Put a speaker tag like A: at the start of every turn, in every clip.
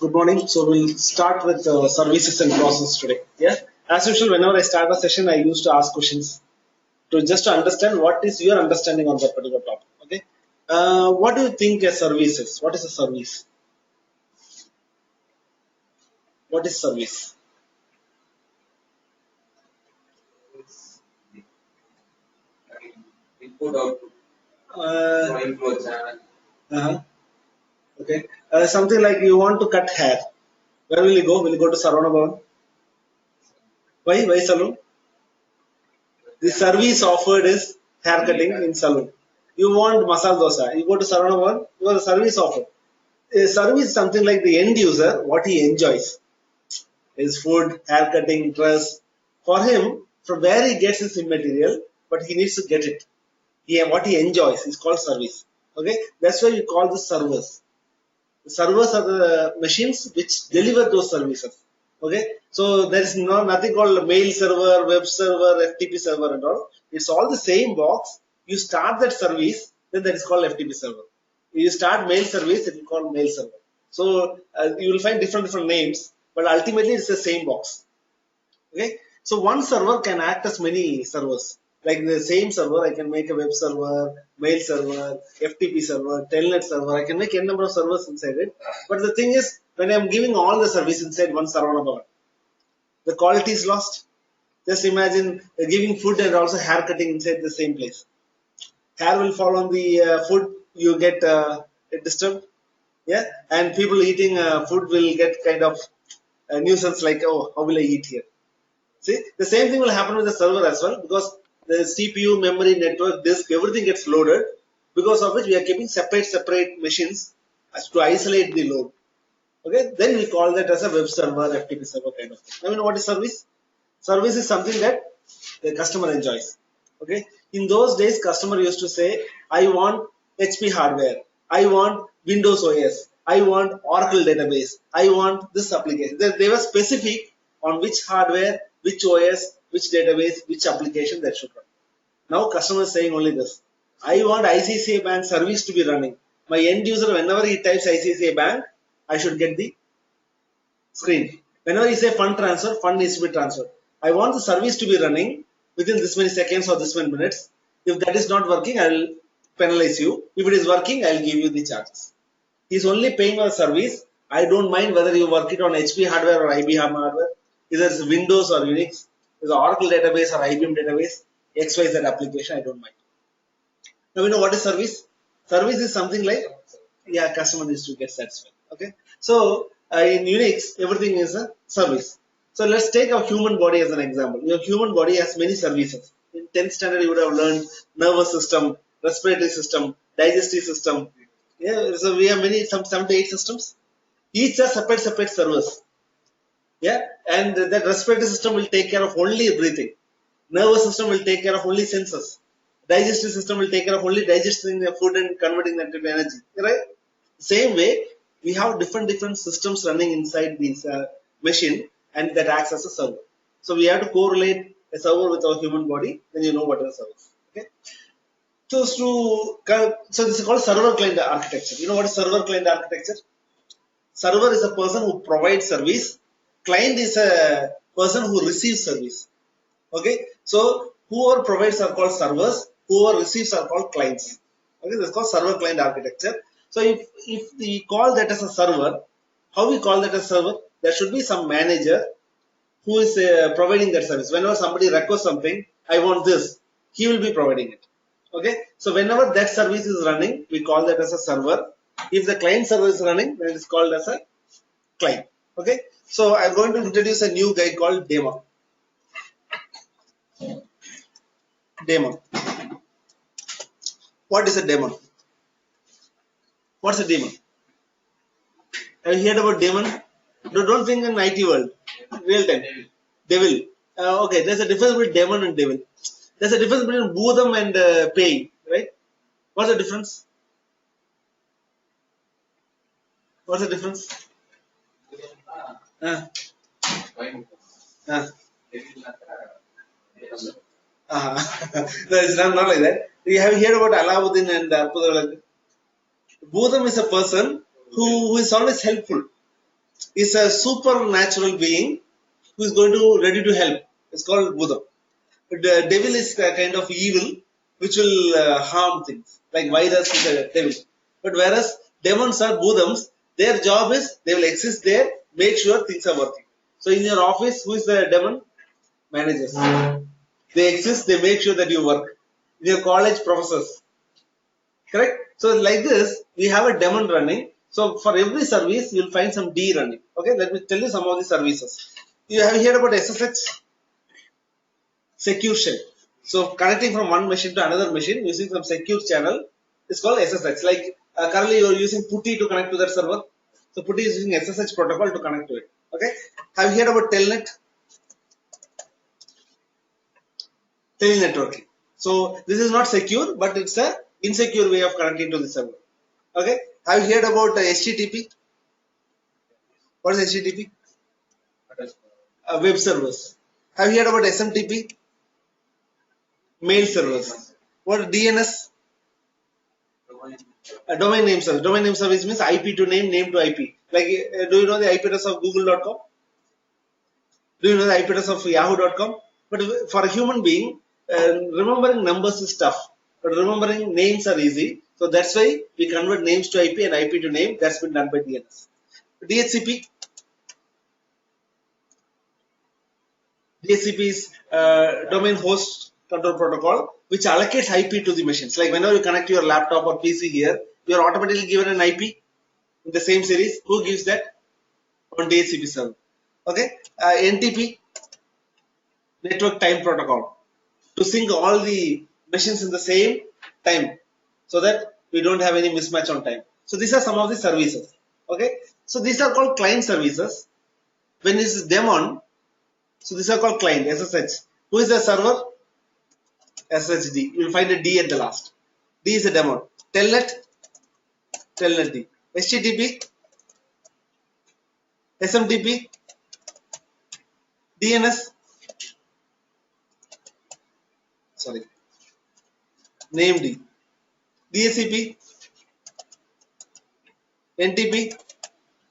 A: Good morning. So we'll start with services and process today. Yeah. As usual, whenever I start a session, I used to ask questions to just to understand what is your understanding on that particular topic. Okay. What do you think a service is? What is a service? What is service?
B: Input output
A: Uh,
B: flowing to a channel.
A: uh-huh. Okay. Something like you want to cut hair. Where will you go? Will you go to Saravana Bhavan? Why? Why salon? The service offered is hair cutting in salon. You want masala dosa. You go to Saravana Bhavan because the service offered. A service is something like the end user, what he enjoys. His food, hair cutting, dress. For him, from where he gets his immaterial, but he needs to get it. What he enjoys is called service. Okay, that's why we call this servers. The servers are the machines which deliver those services. Okay, so there is nothing called mail server, web server, FTP server, and all. It's all the same box. You start that service, then that is called FTP server. You start mail service, it will call mail server. So you will find different names, but ultimately it's the same box. Okay, so one server can act as many servers. Like the same server, I can make a web server, mail server, FTP server, telnet server. I can make n number of servers inside it. But the thing is, when I'm giving all the service inside one server, the quality is lost. Just imagine giving food and also hair cutting inside the same place. Hair will fall on the food, you get disturbed. Yeah, and people eating food will get kind of a nuisance like, oh, how will I eat here? See, the same thing will happen with the server as well because the CPU, memory, network, disk, everything gets loaded, because of which we are keeping separate machines as to isolate the load. Okay, then we call that as a web server, FTP server kind of thing. I mean, what is service? Service is something that the customer enjoys. Okay, in those days, customer used to say, I want HP hardware, I want Windows OS, I want Oracle database, I want this application. They were specific on which hardware, which OS, which database, which application that should run. Now customer is saying only this. I want ICICI Bank service to be running. My end user, whenever he types ICICI Bank, I should get the screen. Whenever he say fund transfer, fund needs to be transferred. I want the service to be running within this many seconds or this many minutes. If that is not working, I will penalize you. If it is working, I will give you the charges. He is only paying for the service. I don't mind whether you work it on HP hardware or IBM hardware, either it's Windows or Unix, it's Oracle database or IBM database, XYZ application, I don't mind. Now we know what is service. Service is something like, yeah, customer needs to get satisfied. Okay, so in Unix, everything is a service. So let's take our human body as an example. Your human body has many services. In 10th standard, you would have learned nervous system, respiratory system, digestive system. Yeah, so we have some 7 to 8 systems. Each are separate servers. Yeah, and that respiratory system will take care of only breathing. Nervous system will take care of only senses. Digestive system will take care of only digesting the food and converting that into energy. Right? Same way, we have different systems running inside this machine, and that acts as a server. So we have to correlate a server with our human body, then you know what is a server. Okay. So this is called server client architecture. You know what is server client architecture? Server is a person who provides service. Client is a person who receives service. Okay, so whoever provides are called servers, whoever receives are called clients. Okay, this is called server client architecture. So if we call that as a server, how we call that as a server? There should be some manager who is providing that service. Whenever somebody requests something, I want this, he will be providing it. Okay, so whenever that service is running, we call that as a server. If the client server is running, then it is called as a client. Okay, so I'm going to introduce a new guy called daemon. Daemon. What is a daemon? What's a daemon? Have you heard about daemon? Don't think in IT world. Real time. Devil. Okay, there's a difference between daemon and devil. There's a difference between Bhudam and Pei, right? What's the difference? What's the difference? No, it's not like that. You have heard about Alauddin and Arpudal. Bhudam is a person who is always helpful. is a supernatural being who is going to ready to help. It's called Buddha. The devil is a kind of evil which will harm things. Like virus is a devil. But whereas demons are Buddhams, their job is they will exist there, make sure things are working. So in your office, who is the demon? Managers. They exist, they make sure that you work. In your college, professors. Correct? So like this, we have a demon running. So for every service, you'll find some D running. Okay, let me tell you some of the services. You have heard about SSH? Secure shell. So connecting from one machine to another machine using some secure channel is called SSH. Like currently you are using PuTTY to connect to that server. So PuTTY is using SSH protocol to connect to it. Okay. Have you heard about telnet? Telenetworking. So this is not secure, but it's a insecure way of connecting to the server. Okay. Have you heard about HTTP? What is HTTP? Web servers. Have you heard about SMTP? Mail servers. What DNS? Domain name service. Domain name service means IP to name, name to IP. Like, do you know the IP address of google.com? Do you know the IP address of yahoo.com? But for a human being, remembering numbers is tough. But remembering names are easy. So that's why we convert names to IP and IP to name. That's been done by DNS. DHCP. DHCP is domain host control protocol, which allocates IP to the machines. Like whenever you connect your laptop or PC here, you are automatically given an IP in the same series. Who gives that? On DHCP server. Okay. NTP, network time protocol, to sync all the machines in the same time so that we don't have any mismatch on time. So these are some of the services. Okay. So these are called client services. When it's daemon, so these are called client, SSH. Who is the server? SSHD. You will find a D at the last. D is a daemon. Telnet, Telnet D. HTTP, SMTP, DNS, sorry, name D. DHCP, NTP.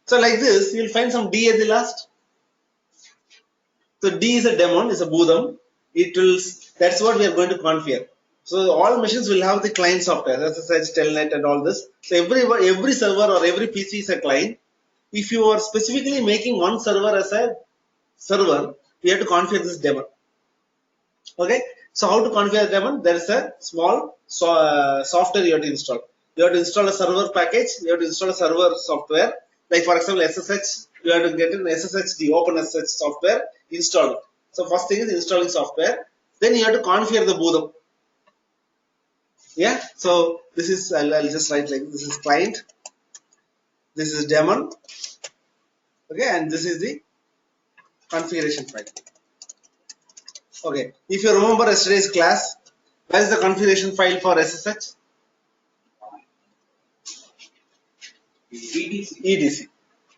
A: So like this, you will find some D at the last. So D is a daemon, is a Budham. It will. That's what we are going to configure. So all machines will have the client software, SSH, Telnet, and all this. So every server or every PC is a client. If you are specifically making one server as a server, we have to configure this daemon. Okay. So how to configure daemon? There is a small software you have to install. You have to install a server package. You have to install a server software. Like for example, SSH. You have to get an SSH, OpenSSH software, install it. So first thing is installing software. Then you have to configure the Budham. Yeah. So this is I'll just write like this is client. This is daemon. Okay, and this is the configuration file. Okay. If you remember yesterday's class, where is the configuration file for SSH? EDC.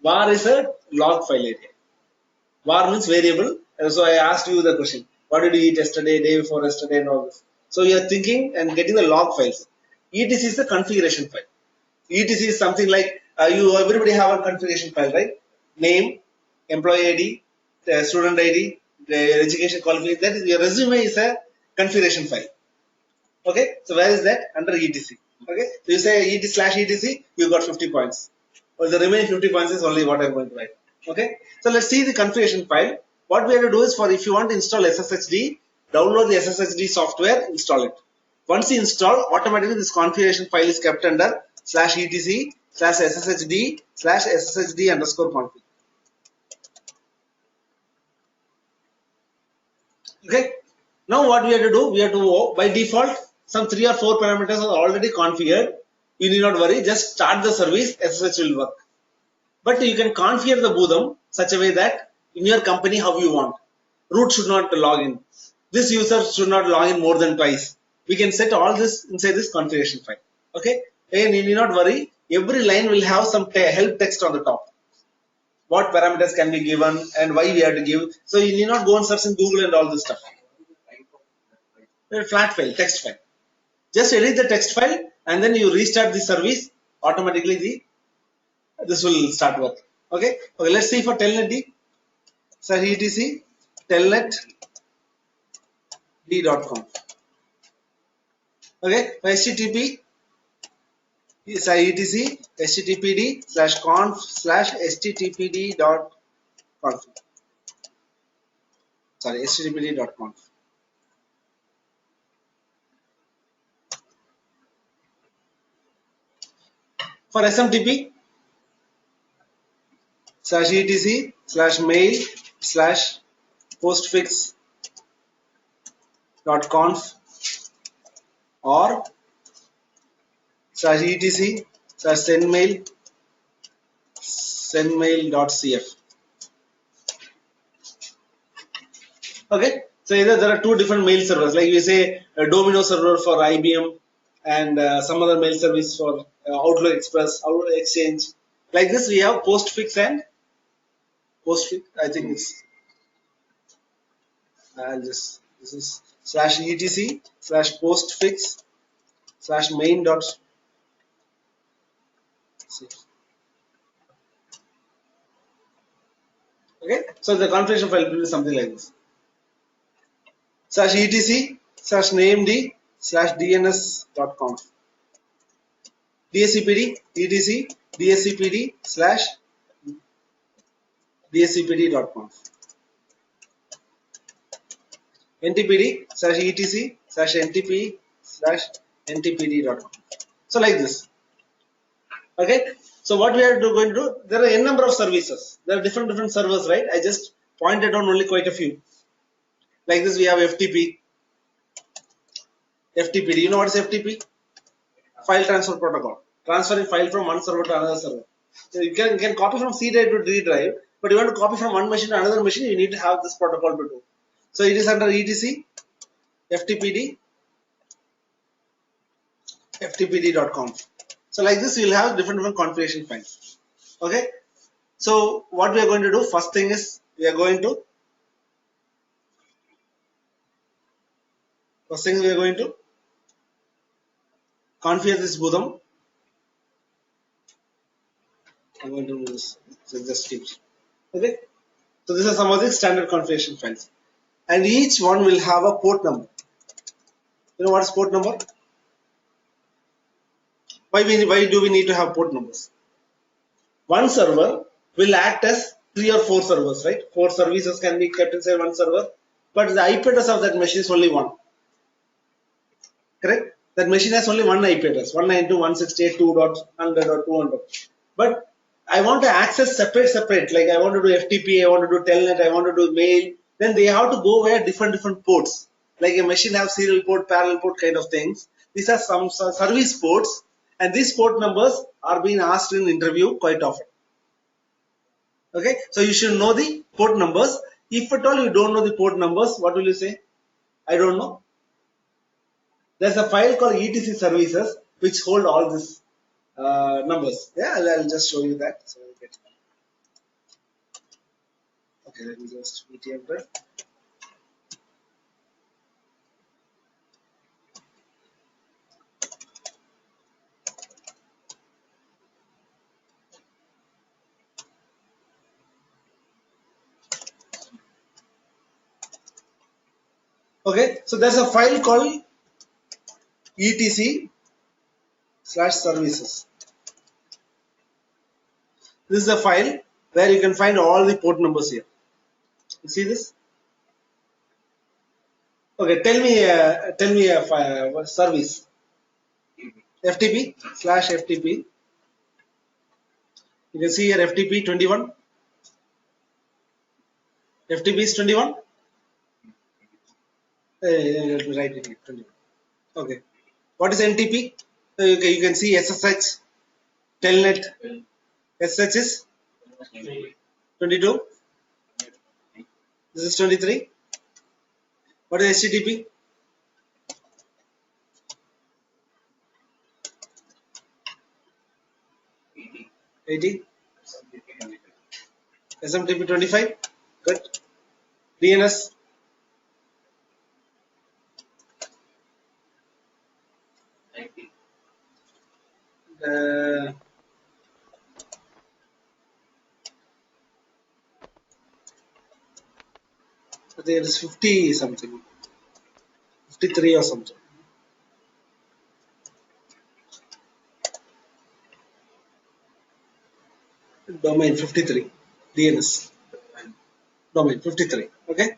A: VAR is a log file area. VAR means variable. So I asked you the question. What did you eat yesterday, day before yesterday, and all this. So you are thinking and getting the log files. EDC is the configuration file. EDC is something like everybody have a configuration file, right? Name, employee ID, student ID, the education qualification. That is your resume is a configuration file. Okay, so where is that? Under ETC. Okay, so you say ET/ETC, you got 50 points. Well, the remaining 50 points is only what I'm going to write. Okay, so let's see the configuration file. What we have to do is for if you want to install SSHD, download the SSHD software, install it. Once you install, automatically this configuration file is kept under /etc/SSHD/SSHD_config. Okay. Now what we have to do? We have to, by default, some 3 or 4 parameters are already configured. You need not worry. Just start the service. SSH will work. But you can configure the Budham such a way that in your company how you want. Root should not log in. This user should not log in more than twice. We can set all this inside this configuration file. Okay. And you need not worry. Every line will have some help text on the top. What parameters can be given and why we have to give. So you need not go and search in Google and all this stuff. A flat file, text file. Just edit the text file and then you restart the service. Automatically this will start work. Okay. Okay. Let's see for telnet d. So etc telnet d.conf. Okay. For http is etc httpd/conf/httpd.conf. Sorry, httpd.conf. For SMTP /etc/mail/postfix.conf or /etc/sendmail.cf. Okay, so either there are two different mail servers, like we say a Domino server for IBM and some other mail service for Outlook Express, Outlook Exchange. Like this, we have postfix and postfix. I think it's I'll just this is /etc/postfix/main.cf. Okay, so the configuration file will be something like this: /etc/named/dns.conf dscpd etc dscpd/dscpd.conf ntpd/etc/ntp/ntpd.conf. So like this. Okay. So what we are going to do? There are n number of services. There are different servers, right? I just pointed on only quite a few. Like this, we have FTP, FTPD. You know what is FTP? File transfer protocol. Transferring file from one server to another server. So you can copy from C drive to D drive, but you want to copy from one machine to another machine, you need to have this protocol to do. So it is under etc FTPD ftpd.conf. So like this, you'll have different configuration files. Okay. So what we are going to do? First thing is we are going to configure this Budam. I'm going to do this. So just keep. Okay. So these are some of the standard configuration files, and each one will have a port number. You know what is port number? Why do we need to have port numbers? One server will act as 3 or 4 servers, right? 4 services can be kept inside one server, but the IP address of that machine is only one. Correct? That machine has only one IP address, 192.168.2.100. But I want to access separate. Like I want to do FTP, I want to do telnet, I want to do mail. Then they have to go via different ports. Like a machine have serial port, parallel port kind of things. These are some service ports, and these port numbers are being asked in interview quite often. Okay, so you should know the port numbers. If at all you don't know the port numbers, what will you say? I don't know. There's a file called etc services which hold all these numbers. Yeah, I'll just show you that. So okay, let me just VTF that. Okay, so there's a file called etc/services. This is a file where you can find all the port numbers here. You see this? Okay, tell me a service. FTP/FTP. You can see here FTP 21. FTP is 21. Let me write it here. 21. Okay. What is NTP? Okay, you can see SSH, Telnet. SSH is 22. This is 23. What is HTTP? 80. SMTP 25. Good. DNS. Uh, there is 50 something, 53 or something. Domain 53, DNS. Domain 53. Okay.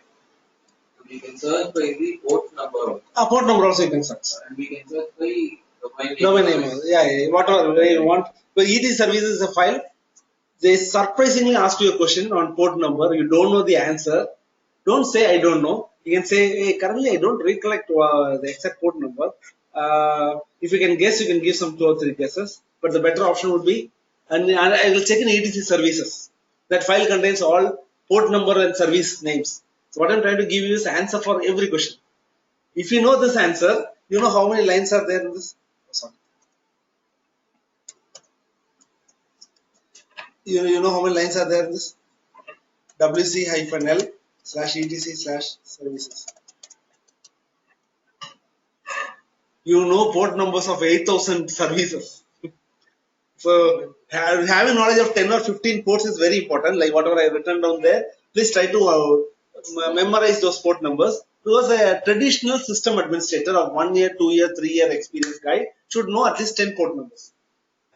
B: We can search by the port number.
A: Port number also you can search.
B: And we can search by
A: domain name. Yeah, whatever you want. But ET services is a file. They surprisingly ask you a question on port number. You don't know the answer. Don't say I don't know. You can say, hey, currently I don't recollect the exact port number. If you can guess, you can give some 2 or 3 guesses. But the better option would be, and I will check in ETC services. That file contains all port number and service names. So what I'm trying to give you is answer for every question. If you know this answer, you know how many lines are there in this. Sorry. You know how many lines are there in this? wc-l/etc/services. You know port numbers of 8,000 services. So having knowledge of 10 or 15 ports is very important. Like whatever I written down there, please try to memorize those port numbers. Because a traditional system administrator of 1 year, 2 year, 3 year experience guy should know at least 10 port numbers.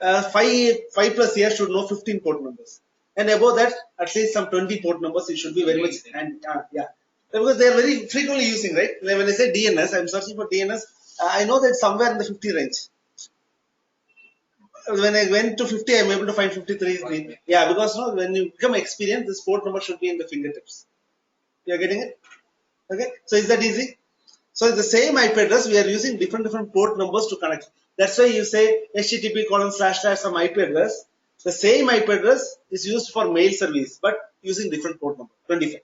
A: 5+ years should know 15 port numbers. And above that, at least some 20 port numbers, it should be very much handy. Yeah. Because they are very frequently using, right? Like when I say DNS, I'm searching for DNS. I know that somewhere in the 50 range. When I went to 50, I'm able to find 53. Yeah, because no, when you become experienced, this port number should be in the fingertips. You're getting it? Okay. So is that easy? So the same IP address, we are using different port numbers to connect. That's why you say http:// some IP address. The same IP address is used for mail service, but using different port number, 25.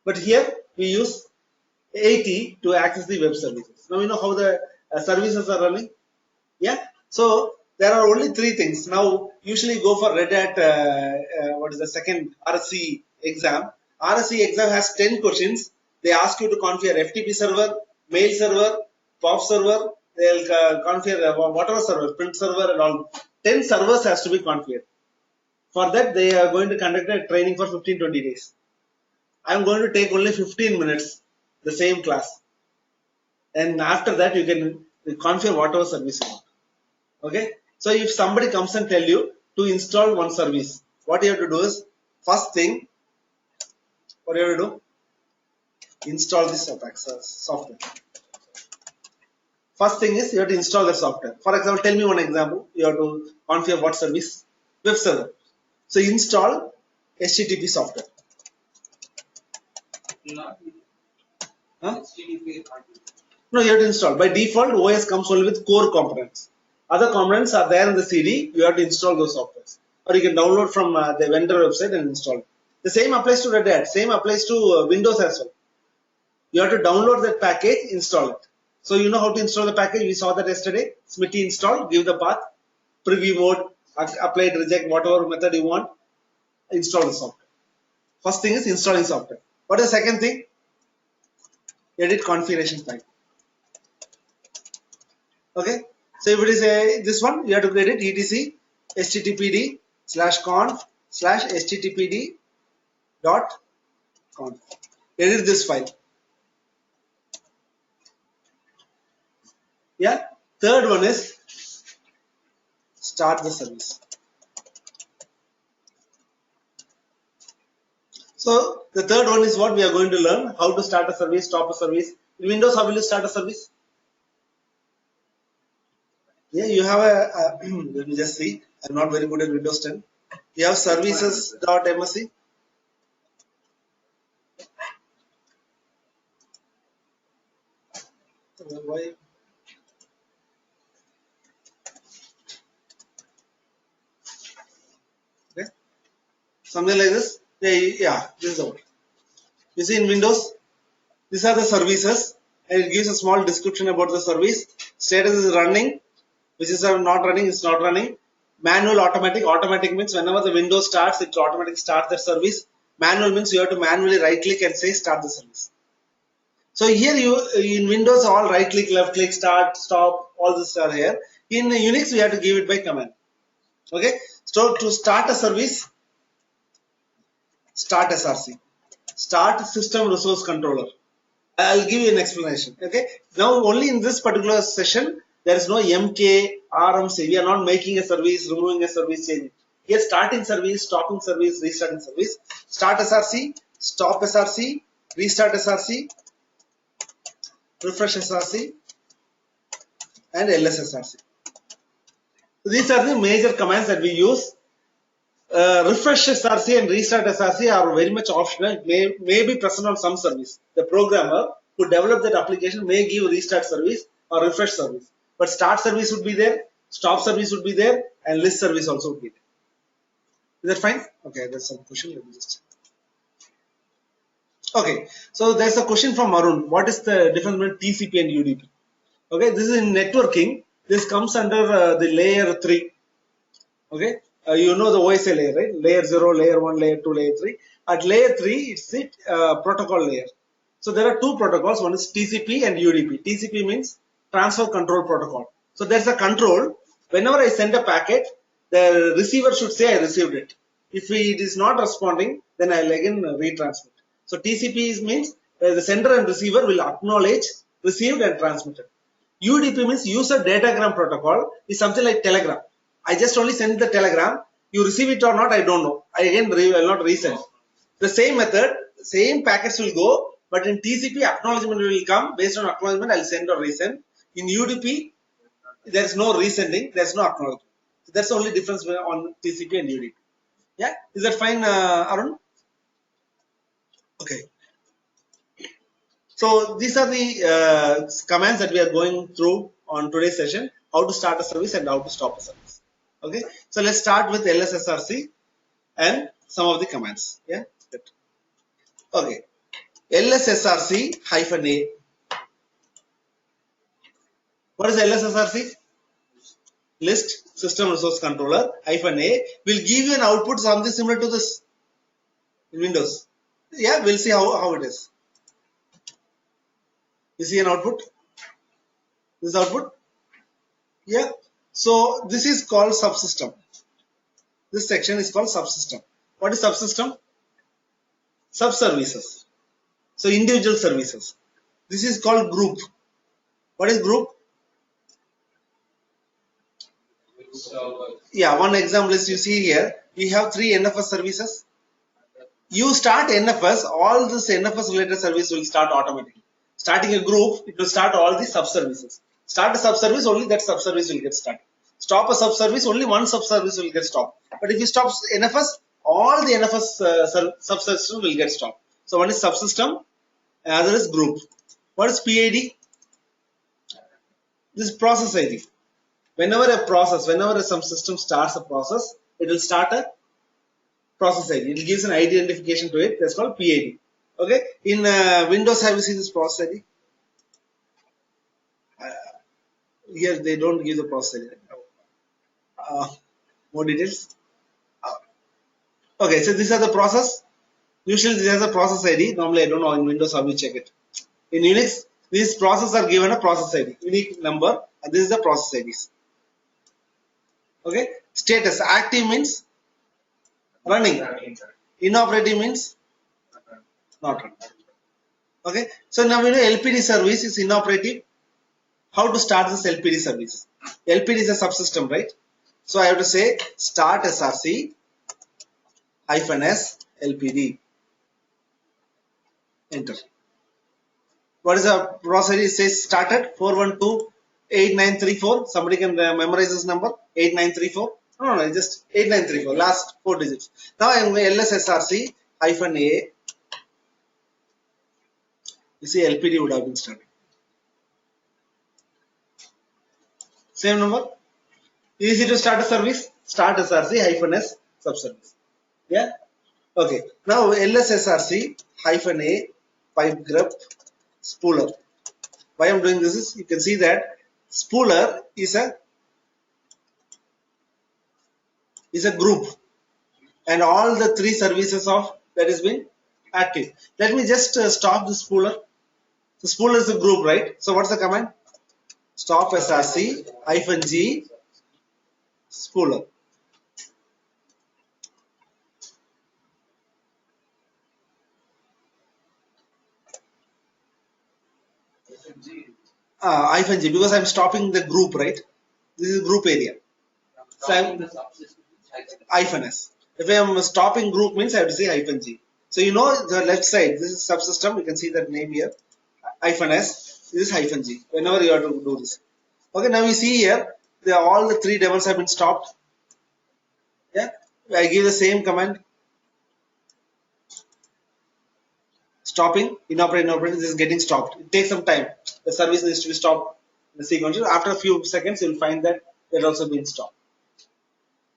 A: But here we use 80 to access the web services. Now you know how the services are running. Yeah. So there are only 3 things. Now usually go for Red Hat. What is the second RSC exam? RSC exam has 10 questions. They ask you to configure FTP server, mail server, POP server. They'll configure whatever server, print server, and all. 10 servers has to be configured. For that, they are going to conduct a training for 15-20 days. I am going to take only 15 minutes, the same class. And after that, you can configure whatever service you want. Okay. So if somebody comes and tell you to install one service, what you have to do is, first thing, what you have to do? Install this software. First thing is you have to install the software. For example, tell me one example. You have to configure what service? Web server. So install HTTP software. Huh? No, you have to install. By default, OS comes only with core components. Other components are there in the CD. You have to install those softwares. Or you can download from the vendor website and install it. The same applies to Red Hat. Same applies to Windows as well. You have to download that package, install it. So you know how to install the package. We saw that yesterday. Smitty install, give the path, preview mode, apply, reject, whatever method you want, install the software. First thing is installing software. What is the second thing? Edit configuration file. Okay. So if it is this one, you have to edit etc httpd/conf/httpd.conf. Edit this file. Yeah. Third one is start the service. So the third one is what we are going to learn: how to start a service, stop a service. In Windows, how will you start a service? Yeah, you have a, let me just see. I'm not very good at Windows 10. You have services.msc. Why? Okay. Something like this. Yeah, this is the one. You see in Windows, these are the services, and it gives a small description about the service. Status is running, which is not running, it's not running. Manual, automatic. Automatic means whenever the window starts, it automatically starts the service. Manual means you have to manually right click and say start the service. So here you in Windows, all right click, left click, start, stop, all this are here. In Unix, we have to give it by command. Okay. So to start a service, start SRC. start system resource controller. I'll give you an explanation. Okay. Now only in this particular session there is no MK, RMC. We are not making a service, removing a service, changing. Here starting service, stopping service, restarting service. Start SRC, stop SRC, restart SRC, refresh SRC, and LS SRC. These are the major commands that we use. Refresh SRC and restart SRC are very much optional. It may be present on some service. The programmer who developed that application may give restart service or refresh service. But start service would be there, stop service would be there, and list service also would be there. Is that fine? Okay, there's some question. Let me just check. Okay, so there's a question from Arun. What is the difference between TCP and UDP? Okay, this is in networking. This comes under the layer 3. Okay, you know the OSI layer, right? Layer 0, layer 1, layer 2, layer 3. At layer 3, it's the protocol layer. So there are two protocols. One is TCP and UDP. TCP means transfer control protocol. So there's a control. Whenever I send a packet, the receiver should say I received it. If it is not responding, then I'll again retransmit. So TCP means the sender and receiver will acknowledge received and transmitted. UDP means user datagram protocol, is something like Telegram. I just only send the telegram. You receive it or not, I don't know. I again will not resend. The same method, same packets will go, but in TCP acknowledgement will come. Based on acknowledgement, I'll send or resend. In UDP, there is no resending, there is no acknowledgement. So that's the only difference on TCP and UDP. Yeah, is that fine, Arun? Okay. So these are the commands that we are going through on today's session. How to start a service and how to stop a service. Okay. So let's start with LSSRC and some of the commands. Yeah. Okay. LSSRC -A. What is LSSRC? List System Resource Controller -A will give you an output something similar to this in Windows. Yeah, we'll see how it is. You see an output? This output? Yeah. So this is called subsystem. This section is called subsystem. What is subsystem? Sub-services. So individual services. This is called group. What is group? Yeah, one example is you see here, we have 3 NFS services. You start NFS, all this NFS related service will start automatically. Starting a group, it will start all the sub-services. Start a sub-service, only that sub-service will get started. Stop a sub-service, only one sub-service will get stopped. But if you stop NFS, all the NFS sub-systems will get stopped. So one is subsystem, another is group. What is PID? This is process ID. Whenever some system starts a process, it will start a process ID. It gives an identification to it. That's called PID. Okay. In Windows, have you seen this process ID? Here they don't give the process ID. More details. Okay. So these are the process. Usually this has a process ID. Normally I don't know in Windows how we check it. In Unix, these processes are given a process ID, unique number, and this is the process IDs. Okay. Status. Active means running. Inoperative means not running. Okay. So now we know LPD service is inoperative. How to start this LPD service? LPD is a subsystem, right? So I have to say start SRC -S LPD. Enter. What is the process? It says started 4128934. Somebody can memorize this number 8934. No, just 8934. Last 4 digits. Now I am LSSRC -A. You see LPD would have been started. Same number. Easy to start a service. Start SRC -S subservice. Yeah. Okay. Now LSSRC -A pipe grep spooler. Why I'm doing this is you can see that spooler is a group, and all the 3 services of that is being active. Let me just stop the spooler. The spooler is a group, right? So what's the command? Stop SRC -G spooler. hyphen G, because I'm stopping the group, right? This is group area. So I'm
B: The subsystem
A: hyphen S. If I am stopping group means I have to say hyphen G. So you know the left side, this is subsystem, you can see that name here, hyphen S, this is hyphen G, whenever you have to do this. Okay, now you see here, all the three demos have been stopped. Yeah, I give the same command, stopping, inoperate, this is getting stopped. It takes some time. The service needs to be stopped in the sequence. After a few seconds, you will find that it also been stopped.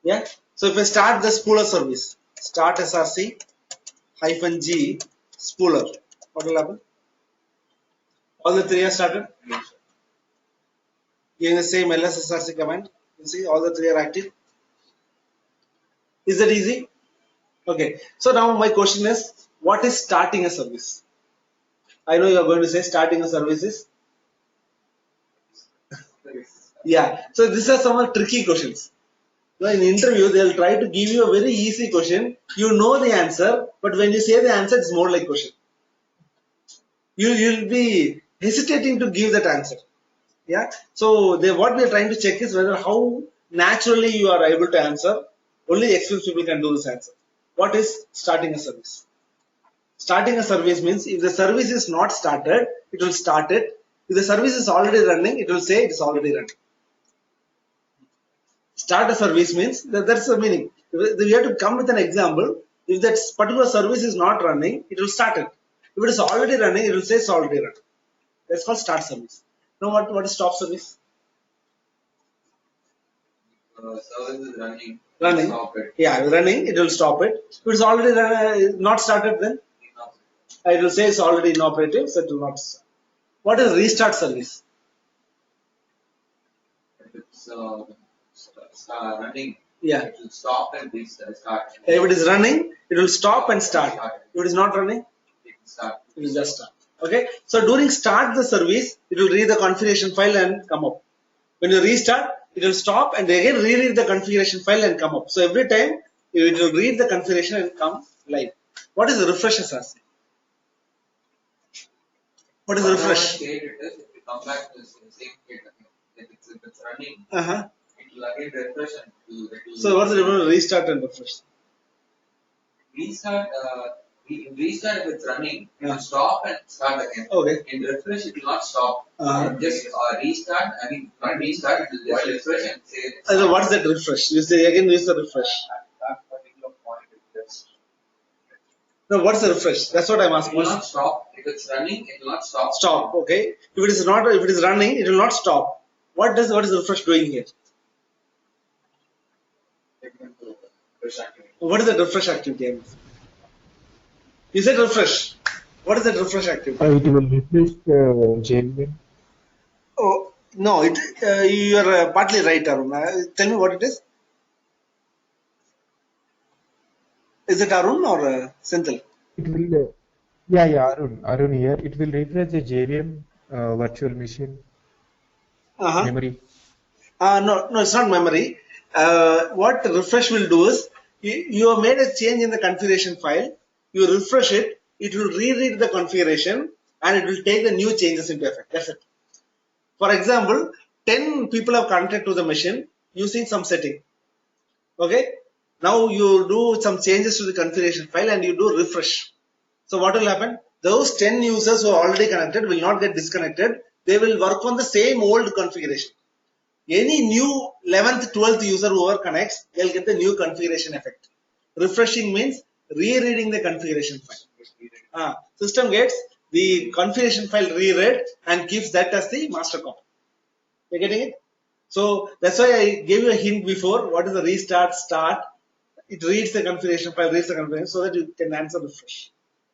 A: Yeah. So if I start the spooler service, start SRC hyphen G spooler, what will happen? All the three are started. Giving the same LSSRC command. You see all the three are active. Is that easy? Okay. So now my question is, what is starting a service? I know you are going to say starting a service is. Yeah. So these are some tricky questions. So in interview, they'll try to give you a very easy question. You know the answer, but when you say the answer, it's more like question. You'll be hesitating to give that answer. Yeah. So what we are trying to check is whether how naturally you are able to answer. Only experienced people can do this answer. What is starting a service? Starting a service means if the service is not started, it will start it. If the service is already running, it will say it is already running. Start a service means that's the meaning. We have to come with an example. If that particular service is not running, it will start it. If it is already running, it will say it's already running. That's called start service. Now what is stop service?
B: service is running.
A: Running.
B: Stop it.
A: Yeah, running. It will stop it. If it's already not started, then it will say it's already inoperative, so it will not start. What is restart service?
B: If it's running,
A: Yeah.
B: it will stop and restart. Start.
A: If it is running, it will stop and start. If it is not running,
B: It will start.
A: it will just start. Okay. So during start the service, it will read the configuration file and come up. When you restart, it will stop and again reread the configuration file and come up. So every time it will read the configuration and come live. What is the refresh SRC? What is the refresh?
B: State it is, if you come back to the same state again, if it's running,
A: Uh-huh.
B: it will again refresh and it will
A: So what's the difference between restart and refresh?
B: restart. Restart if it's running, it will stop and start again.
A: Okay.
B: In refresh, it will not stop. Just restart. I mean, not restart. It will just refresh and say.
A: So what's that refresh? You say again, use the refresh.
B: That particular point is just.
A: No, what's the refresh? That's what I'm
B: It
A: asking.
B: will not stop. If it's running, it will not stop.
A: Stop. Okay. If it is running, it will not stop. What is the refresh doing here? What is the refresh activity? You said refresh. What is that refresh activity?
C: It will refresh JVM.
A: Oh no, you are partly right, Arun. Tell me what it is. Is it Arun or Senthil?
C: It will, Arun here. It will refresh the JVM virtual machine memory.
A: No, it's not memory. What refresh will do is, you have made a change in the configuration file. You refresh it. It will reread the configuration and it will take the new changes into effect. That's it. For example, 10 people have connected to the machine using some setting. Okay. Now you do some changes to the configuration file and you do refresh. So what will happen? Those 10 users who are already connected will not get disconnected. They will work on the same old configuration. Any new 11th, 12th user whoever connects, they'll get the new configuration effect. Refreshing means rereading the configuration file. System gets the configuration file reread and keeps that as the master copy. You getting it? So that's why I gave you a hint before. What is the restart, start? It reads the configuration file, reads the configuration so that you can answer refresh.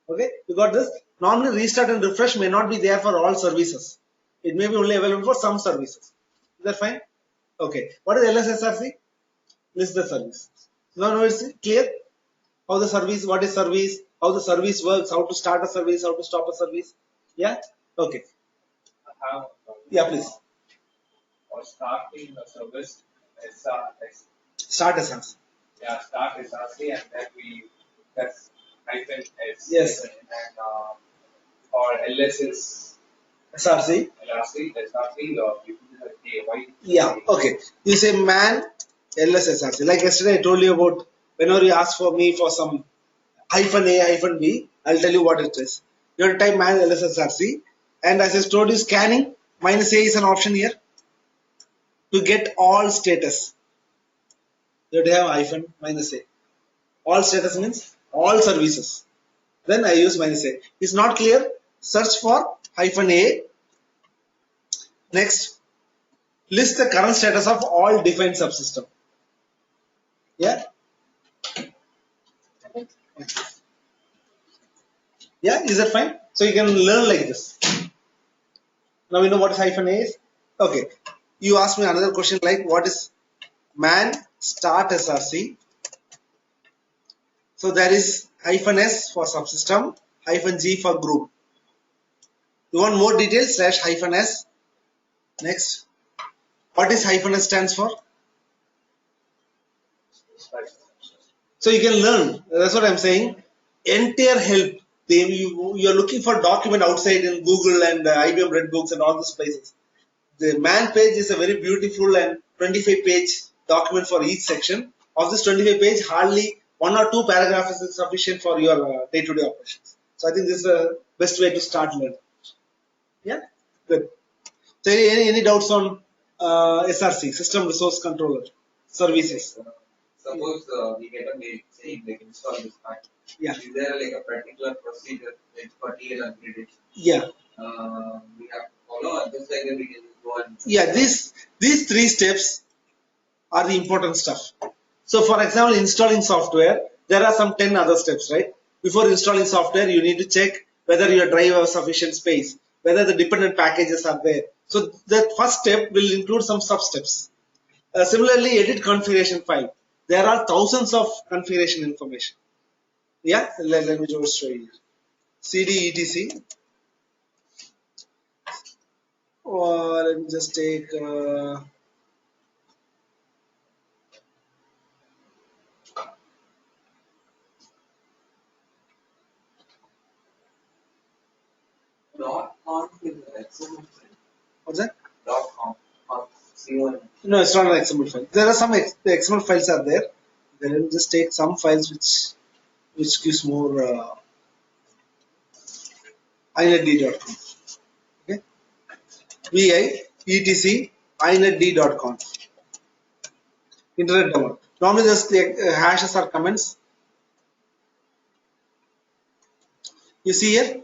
A: Okay, you got this? Normally restart and refresh may not be there for all services. It may be only available for some services. Is that fine? Okay. What is LSSRC? List the service. Now it's clear how the service, what is service, how the service works, how to start a service, how to stop a service. Yeah? Okay. Yeah, please.
D: For starting a service,
A: Start a service.
D: yeah, start SRC and then that's hyphen S.
A: Yes.
D: And or LS is
A: SRC.
D: LRC, SRC, you put the why?
A: Yeah, okay. You say man ls SRC. Like yesterday I told you about whenever you ask for me for some hyphen A, hyphen B, I'll tell you what it is. You have to type man ls SRC. And as I told you, scanning minus A is an option here to get all status. You have to have hyphen minus A. All status means all services. Then I use minus A. It's not clear. Search for hyphen A. Next, list the current status of all defined subsystem. Yeah. Yeah, is that fine? So you can learn like this. Now we know what is hyphen A is. Okay. You ask me another question like what is man start SRC. So there is hyphen S for subsystem, hyphen G for group. You want more details? Slash hyphen S. Next. What is hyphen S stands for? So you can learn. That's what I'm saying. Entire help. You are looking for document outside in Google and IBM Redbooks and all these places. The man page is a very beautiful and 25-page document for each section. Of this 25-page, hardly 1 or 2 paragraphs is sufficient for your day-to-day operations. So I think this is the best way to start learning. Yeah, good. So any doubts on SRC, System Resource Controller Services?
B: Suppose we get a mail saying like install this pack.
A: Yeah.
B: Is there like a particular procedure like for TL upgradation?
A: Yeah.
B: We have to follow, and just like that we can go and.
A: Yeah, these 3 steps are the important stuff. So for example, installing software, there are some 10 other steps, right? Before installing software, you need to check whether your drive has sufficient space, whether the dependent packages are there. So the first step will include some sub-steps. Similarly, edit configuration file. There are thousands of configuration information. Yeah, let me just show you. CD etc. Or let me just take
B: .conf is an XML file.
A: what's that?
B: .conf. C1.
A: No, it's not an XML file. There are some the XML files are there. Then let me just take some files which gives more inetd.com. Okay, vi etc inetd.com. Internet download. Normally, just the hashes are comments. You see here,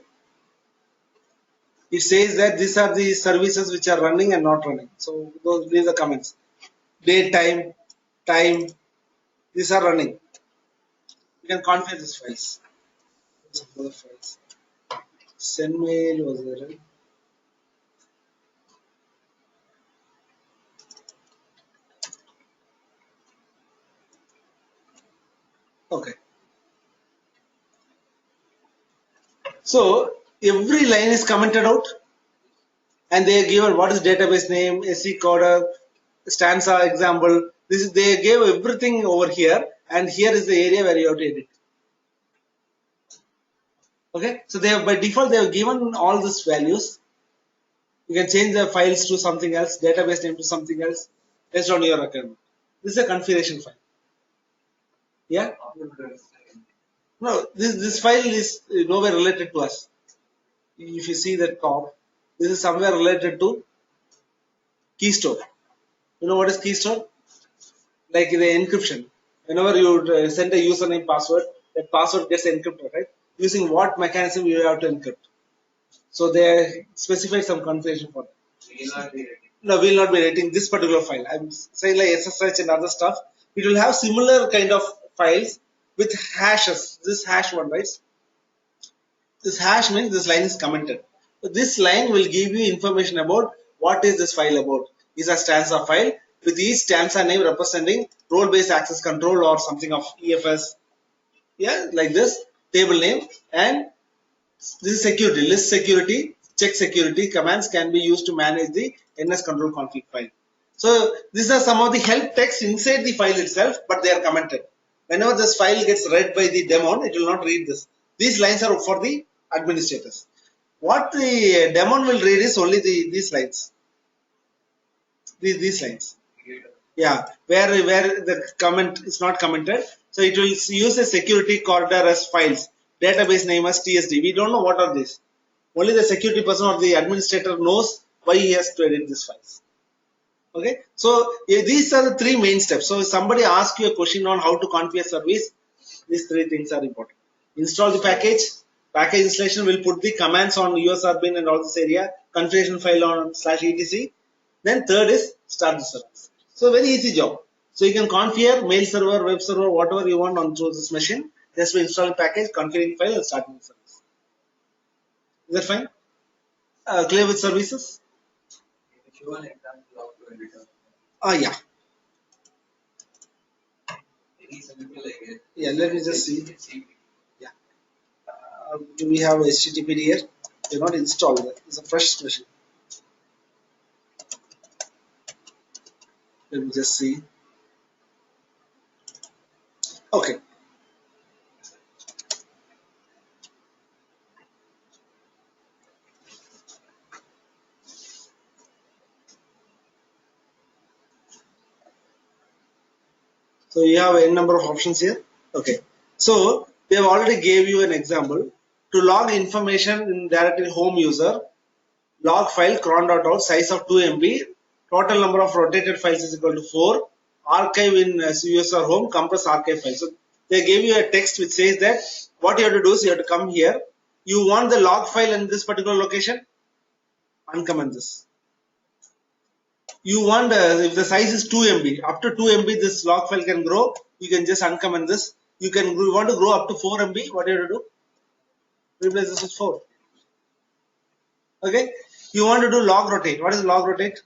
A: it says that these are the services which are running and not running. So these are comments. Date, time, these are running. You can configure these files. Some other files. Send mail was there. Right? Okay. So every line is commented out, and they are given what is database name, SE coder, stanza example. This is, they gave everything over here, and here is the area where you have to edit. Okay, so they have, by default they have given all these values. You can change the files to something else, database name to something else based on your requirement. This is a configuration file. Yeah. No, this file is nowhere related to us. If you see the top, this is somewhere related to keystore. You know what is keystore? Like the encryption. Whenever you send a username password, that password gets encrypted, right? Using what mechanism you have to encrypt. So they specify some configuration for that. No, we will not be writing this particular file. I'm saying like SSH and other stuff. It will have similar kind of files with hashes. This hash one, right? This hash means this line is commented. So this line will give you information about what is this file about. Is a stanza file with each stanza name representing role-based access control or something of EFS. Yeah, like this table name, and this is security. List security, check security commands can be used to manage the NS control config file. So these are some of the help text inside the file itself, but they are commented. Whenever this file gets read by the daemon, it will not read this. These lines are for the administrators. What the daemon will read is only these lines. These lines. Yeah, where the comment is not commented. So it will use a security corridor as files. Database name as TSD. We don't know what are these. Only the security person or the administrator knows why he has to edit these files. Okay, so these are the three main steps. So if somebody asks you a question on how to configure service, these three things are important. Install the package. Package installation will put the commands on USRBin and all this area. Configuration file on /etc. Then third is start the service. So very easy job. So you can configure mail server, web server, whatever you want on through this machine. Just to install the package, configuring file, and starting the service. Is that fine? Clear with services?
B: Show an example of to edit.
A: Yeah.
B: Any simple like it.
A: Yeah, let me just see. Yeah. Do we have HTTP here? They're not installed. It's a fresh machine. Let me just see. Okay. So you have a number of options here. Okay. So they have already gave you an example. To log information in directory home user, log file cron.out, size of 2 MB, total number of rotated files is equal to 4, archive in user home, compress archive file. So they gave you a text which says that what you have to do is you have to come here. You want the log file in this particular location, uncomment this. You want if the size is 2 MB, up to 2 MB this log file can grow. You can just uncomment this. You want to grow up to 4 MB. What do you have to do? Replace this with 4. Okay. You want to do log rotate. What is log rotate?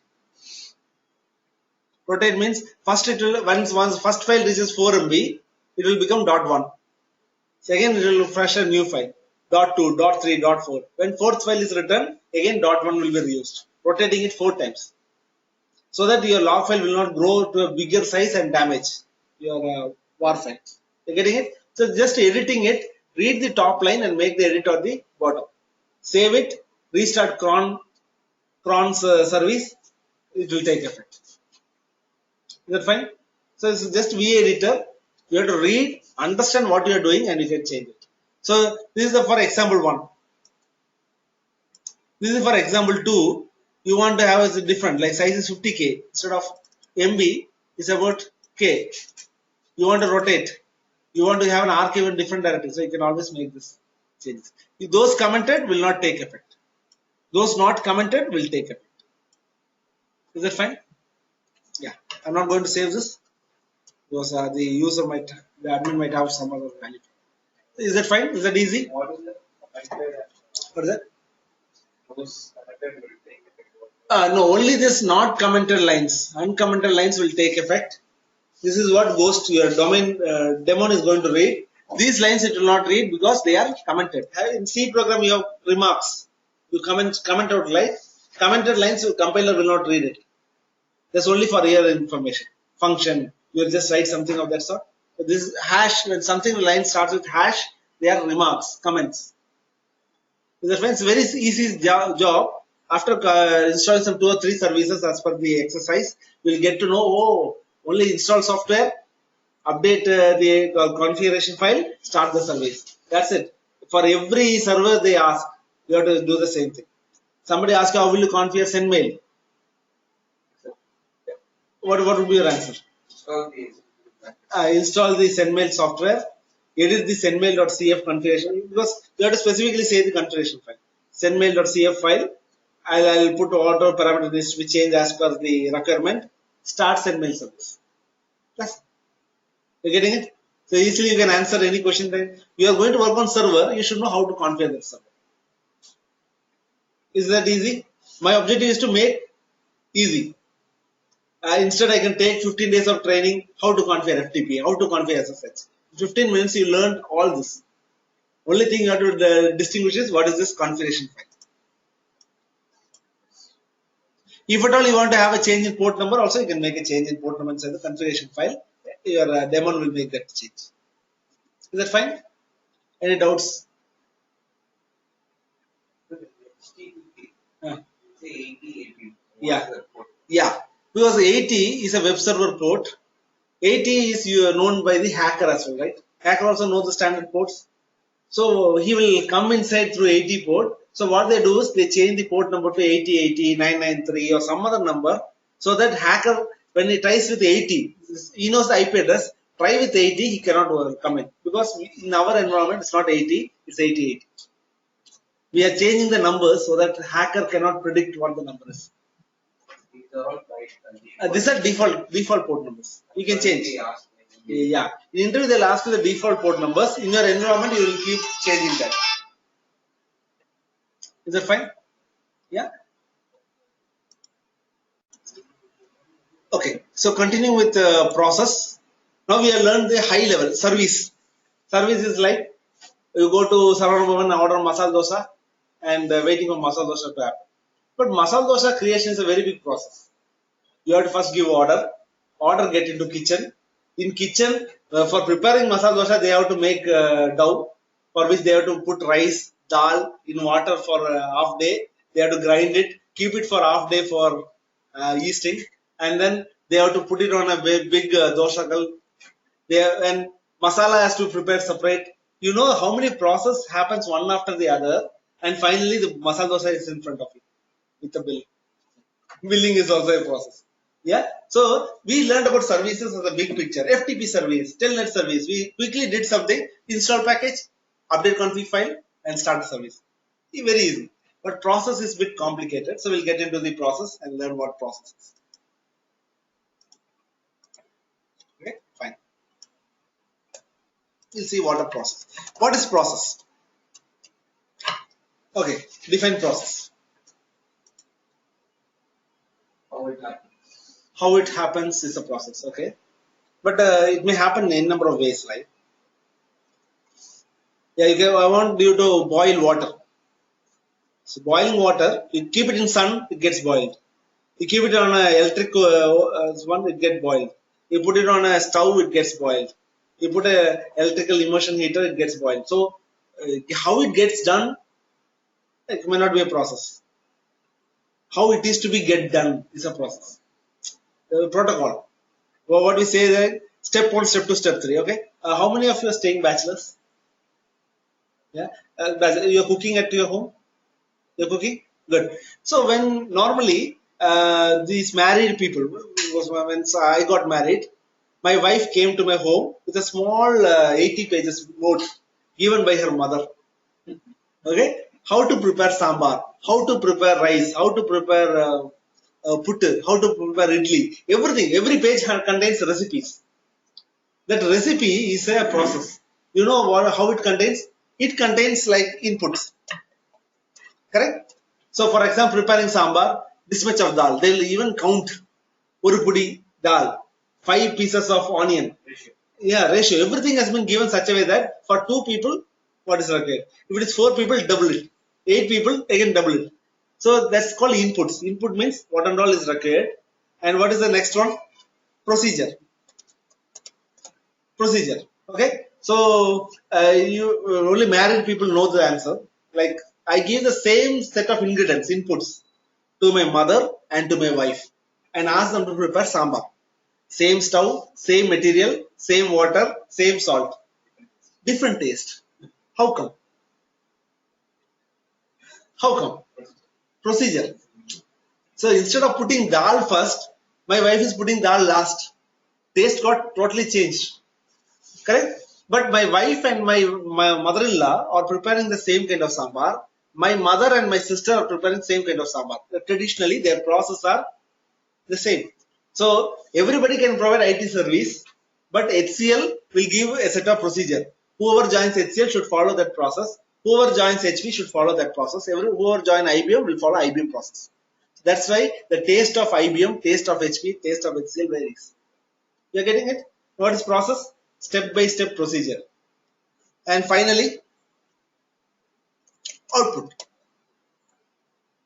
A: Rotate means first it will once first file reaches 4 MB, it will become .1. Second it will refresh a new file. .2, .3, .4. When fourth file is written, again .1 will be reused. Rotating it 4 times. So that your log file will not grow to a bigger size and damage your WAR file. You getting it? So just editing it, read the top line and make the edit on the bottom. Save it, restart cron's service, it will take effect. Is that fine? So it's just VA editor. You have to read, understand what you are doing, and you can change it. So this is for example 1. This is for example 2. You want to have a different, like size is 50K instead of MB is about K. You want to rotate. You want to have an archive in different directories, so you can always make this changes. If those commented will not take effect. Those not commented will take effect. Is that fine? Yeah. I'm not going to save this because the admin might have some other value. Is that fine? Is that easy?
D: What is that?
A: What is that?
D: Those commented will take effect.
A: No, only this not commented lines. Uncommented lines will take effect. This is what goes to your domain. Daemon is going to read. These lines it will not read because they are commented. In C program you have remarks. You comment out line. Commented lines, your compiler will not read it. That's only for your information. Function. You will just write something of that sort. So this hash, when something line starts with hash, they are remarks, comments. It's a very easy job. After installing some 2 or 3 services as per the exercise, we'll get to know, only install software, update the configuration file, start the service. That's it. For every server they ask, you have to do the same thing. Somebody asks you, how will you configure send mail? What would be your answer? Install the sendmail software, edit the sendmail.cf configuration, because you have to specifically say the configuration file. Sendmail.cf file, I'll put auto parameter needs to be changed as per the requirement. Start sendmail service. Plus, you're getting it? So easily you can answer any question that you are going to work on server, you should know how to configure that server. Is that easy? My objective is to make easy. Instead, I can take 15 days of training how to configure FTP, how to configure SSH. 15 minutes, you learned all this. Only thing you have to distinguish is what is this configuration file. If at all you want to have a change in port number, also you can make a change in port number inside the configuration file. Your daemon will make that change. Is that fine? Any doubts? Uh,
B: Say 80.
A: yeah, yeah. Because 80 is a web server port. 80 is known by the hacker as well, right? Hacker also knows the standard ports. So he will come inside through 80 port. So what they do is they change the port number to 8080, 993 or some other number, so that hacker, when he tries with 80, he knows the IP address. Try with 80, he cannot come in, because in our environment it's not 80, it's 88. We are changing the numbers so that hacker cannot predict what the number is.
B: These are all
A: These are default port numbers. You can change. Yeah. In interview they'll ask you the default port numbers. In your environment you will keep changing that. Is that fine? Yeah. Okay. So continuing with the process. Now we have learned the high level service. Service is like you go to Saravana Bhavan, order masala dosa, and waiting for masala dosa to happen. But masala dosa creation is a very big process. You have to first give order get into kitchen. In kitchen, for preparing masala dosa, they have to make dough, for which they have to put rice, dal in water for half day. They have to grind it, keep it for half day for yeasting, and then they have to put it on a big doshakal. And masala has to prepare separate. You know how many process happens one after the other, and finally the masala dosa is in front of you with the bill. Billing is also a process. Yeah. So we learned about services as a big picture. FTP service, telnet service. We quickly did something, install package, update config file, and start the service. Very easy. But process is a bit complicated. So we'll get into the process and learn what process is. Okay, fine. We'll see what a process. What is process? Okay, define process. How it happens is a process, okay? But it may happen in a number of ways, right? Yeah, I want you to boil water. So boiling water, you keep it in sun, it gets boiled. You keep it on an electric one, it gets boiled. You put it on a stove, it gets boiled. You put a electrical immersion heater, it gets boiled. So how it gets done, it may not be a process. How it is to be get done is a process. Protocol. Well, what we say there, step 1, step 2, step 3. Okay. How many of you are staying bachelors? Yeah. You're cooking at your home? You're cooking? Good. So when normally these married people, when I got married, my wife came to my home with a small 80 pages note given by her mother. Okay. How to prepare sambar, how to prepare rice, how to prepare puttu, how to prepare idli, everything. Every page contains recipes. That recipe is a process. You know what? How it contains? It contains like inputs. Correct? So for example, preparing sambar, this much of dal. They will even count oru pudi dal, 5 pieces of onion.
B: ratio.
A: Yeah, ratio. Everything has been given such a way that for 2 people, what is required? If it is 4 people, double it. 8 people, again double it. So that's called inputs. Input means what and all is required. And what is the next one? Procedure. Procedure. Okay. So only married people know the answer. Like I give the same set of ingredients, inputs to my mother and to my wife, and ask them to prepare sambar. Same stove, same material, same water, same salt. Different taste. How come? How come? Procedure. So instead of putting dal first, my wife is putting dal last. Taste got totally changed. Correct? But my wife and my mother-in-law are preparing the same kind of sambar. My mother and my sister are preparing the same kind of sambar. Traditionally, their processes are the same. So everybody can provide IT service, but HCL will give a set of procedure. Whoever joins HCL should follow that process. Whoever joins HP should follow that process. Whoever joins IBM will follow IBM process. That's why the taste of IBM, taste of HP, taste of HCL varies. You are getting it? What is process? Step by step procedure. And finally, output.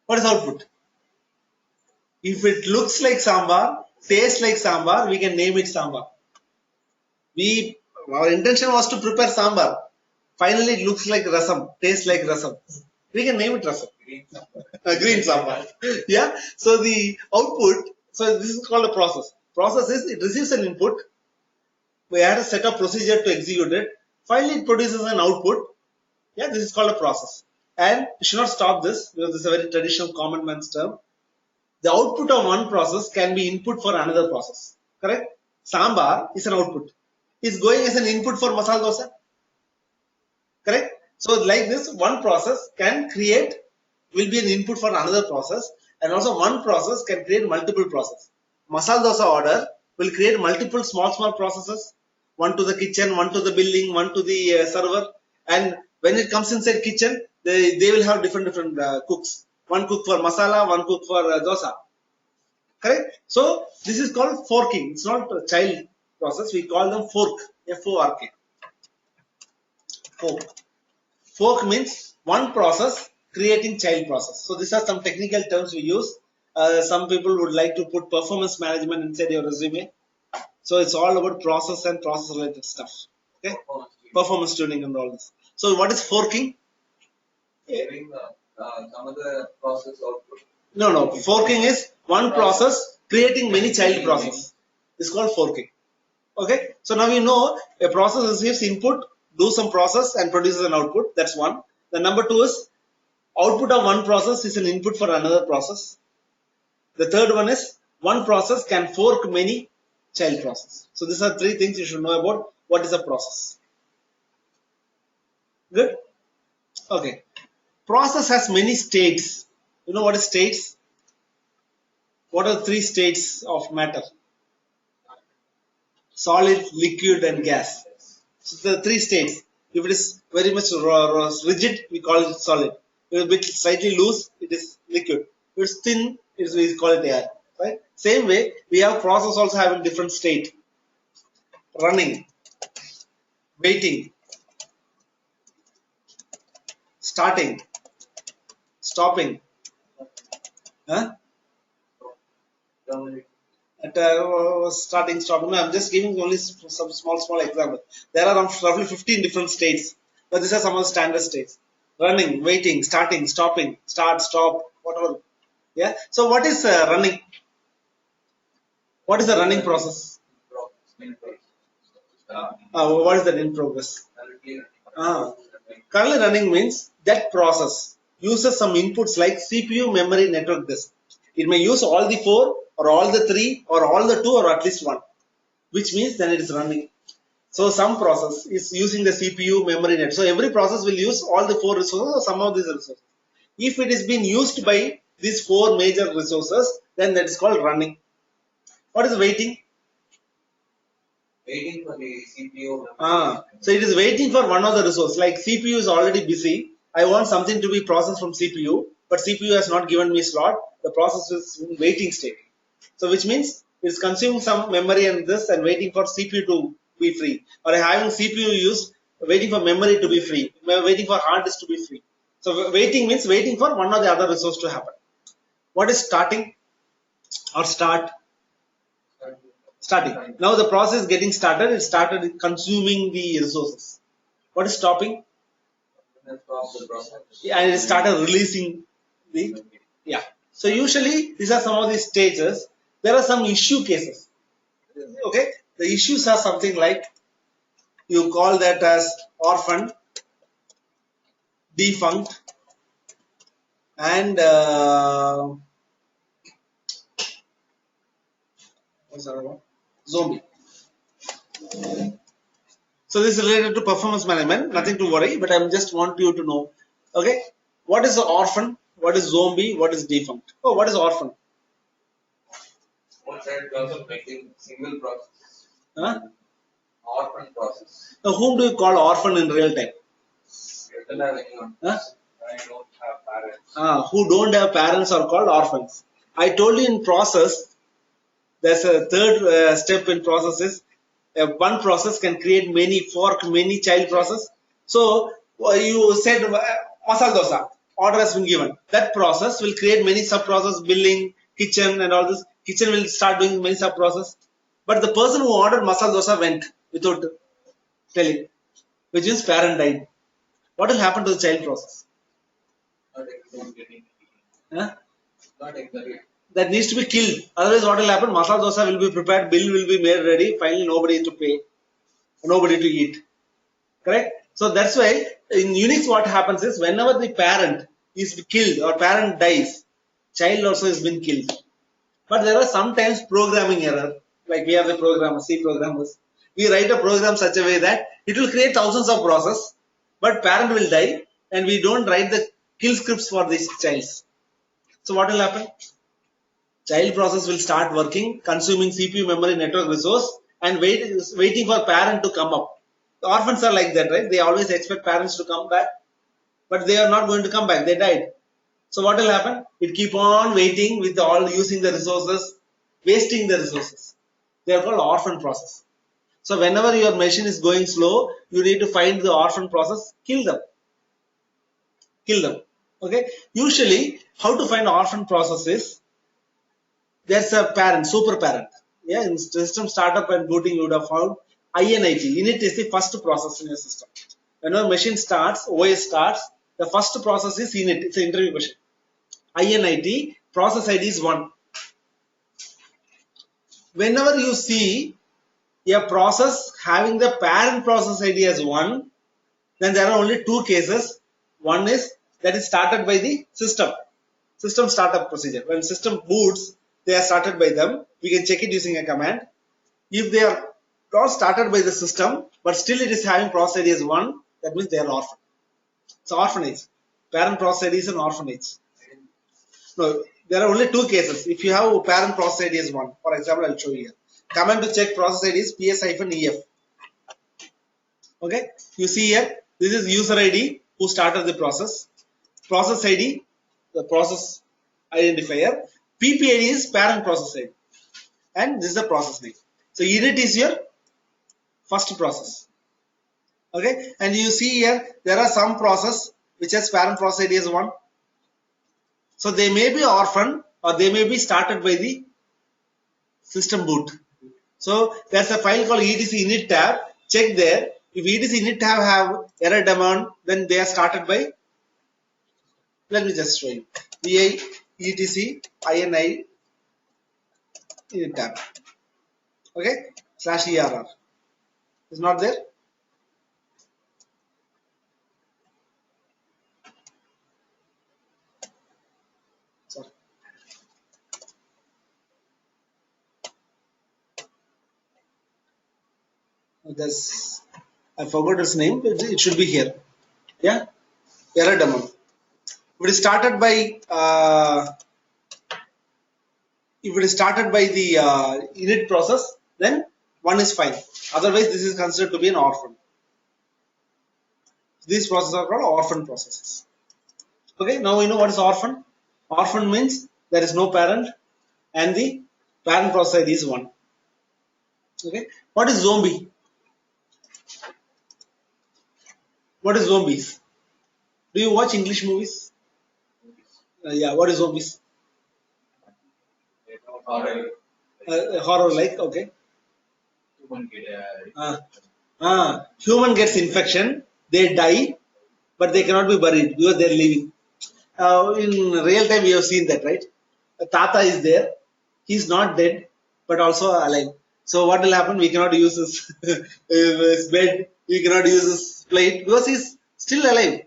A: What is output? If it looks like sambar, tastes like sambar, we can name it sambar. Our intention was to prepare sambar. Finally, it looks like rasam, tastes like rasam. We can name it Rasam.
B: Green sambar.
A: Green sambar. Yeah. So the output, so this is called a process. Process is it receives an input. We had a set of procedure to execute it. Finally, it produces an output. Yeah, this is called a process. And you should not stop this because this is a very traditional common man's term. The output of one process can be input for another process. Correct? Sambar is an output. It's going as an input for masala dosa. Correct? So like this, one process can create, will be an input for another process, and also one process can create multiple processes. Masala dosa order will create multiple small processes, one to the kitchen, one to the building, one to the server, and when it comes inside kitchen, they will have different cooks. One cook for masala, one cook for dosa. Correct? So this is called forking. It's not a child process. We call them fork. F-O-R-K. Fork. Fork means one process creating child process. So these are some technical terms we use. Some people would like to put performance management inside your resume. So it's all about process and process related stuff. Okay? Performance tuning and all this. So what is forking?
B: Giving some of the process output.
A: No. Forking is one process creating many child process. It's called forking. Okay? So now you know a process receives input, do some process and produces an output. That's one. The number two is output of one process is an input for another process. The third one is one process can fork many child process. So these are three things you should know about what is a process. Good? Okay. Process has many states. You know what is states? What are three states of matter? Solid, liquid and gas. So the three states. If it is very much rigid, we call it solid. If it is a bit slightly loose, it is liquid. If it is thin, we call it air. Right? Same way, we have process also having different state. Running, waiting, starting, stopping. Huh? Starting, stopping. No, I'm just giving only some small example. There are roughly 15 different states, but these are some of the standard states. Running, waiting, starting, stopping, start, stop, whatever. Yeah. So what is running? What is the running process? What is that in progress? Currently running means that process uses some inputs like CPU, memory, network disk. It may use all the four or all the three or all the two or at least one, which means then it is running. So some process is using the CPU, memory, net. So every process will use all the four resources or some of these resources. If it is being used by these four major resources, then that is called running. What is waiting?
B: Waiting for the CPU.
A: So it is waiting for one of the resource. Like CPU is already busy. I want something to be processed from CPU, but CPU has not given me slot. The process is in waiting state. So which means it's consuming some memory and this and waiting for CPU to be free. Or having CPU used, waiting for memory to be free, waiting for hard disk to be free. So waiting means waiting for one or the other resource to happen. What is starting or start? Starting. Now the process is getting started. It started consuming the resources. What is stopping? Yeah, and it started releasing the. Yeah. So usually these are some of the stages. There are some issue cases. Okay. The issues are something like you call that as orphan, defunct, and what's the other one? Zombie. So this is related to performance management. Nothing to worry, but I just want you to know. Okay. What is the orphan? What is zombie? What is defunct? Oh, what is orphan?
B: One side process making single process.
A: Huh?
B: Orphan process.
A: Now, whom do you call orphan in real time?
B: You don't have anyone.
A: Huh?
D: I don't have parents.
A: Who don't have parents are called orphans. I told you in process, there's a third step in process is one process can create many fork, many child process. So you said masala dosa, order has been given. That process will create many sub process, billing, kitchen and all this. Kitchen will start doing many sub process. But the person who ordered masala dosa went without telling, which means parent died. What will happen to the child process? Huh?
B: Not exactly.
A: That needs to be killed. Otherwise, what will happen? Masala dosa will be prepared, bill will be made ready. Finally, nobody to pay, nobody to eat. Correct? So that's why in Unix, what happens is whenever the parent is killed or parent dies, child also has been killed. But there are sometimes programming error. Like we are the programmers, C programmers. We write a program such a way that it will create thousands of processes, but parent will die, and we don't write the kill scripts for these childs. So what will happen? Child process will start working, consuming CPU memory network resource, and waiting for parent to come up. The orphans are like that, right? They always expect parents to come back, but they are not going to come back. They died. So what will happen? It keep on waiting with all using the resources, wasting the resources. They are called orphan process. So whenever your machine is going slow, you need to find the orphan process, kill them. Kill them. Okay. Usually, how to find orphan process is there's a parent, super parent. Yeah, in system startup and booting, you would have found INIT. Init is the first process in your system. Whenever machine starts, OS starts, the first process is init. It's an interview question. INIT, process ID is 1. Whenever you see a process having the parent process ID as 1, then there are only two cases. One is that is started by the system startup procedure. When system boots, they are started by them. We can check it using a command. If they are not started by the system, but still it is having process ID as 1, that means they are orphan. It's orphanage. Parent process ID is an orphanage. No, there are only two cases. If you have parent process ID as 1, for example, I'll show you here. Command to check process ID is ps-ef. Okay, you see here, this is user ID who started the process. Process ID, the process identifier. PPID is parent process ID. And this is the process name. So init is your first process. Okay, and you see here, there are some process which has parent process ID as 1. So they may be orphan or they may be started by the system boot. So there's a file called etc init tab. Check there. If etc init tab have error demand, then they are started by. Let me just show you. vi etc ini init tab. Okay. /err is not there. Sorry. There's, I forgot its name. It should be here. Yeah. Error demand. If it is started by the init process, then 1 is fine. Otherwise, this is considered to be an orphan. These processes are called orphan processes. Okay, now we know what is orphan. Orphan means there is no parent and the parent process ID is 1. Okay, what is zombie? What is zombies? Do you watch English movies? Yeah, what is zombies? Horror like, okay. Human gets infection, they die, but they cannot be buried because they are living. In real time, we have seen that, right? Tata is there, he's not dead, but also alive. So what will happen? We cannot use his bed, we cannot use his plate because he's still alive,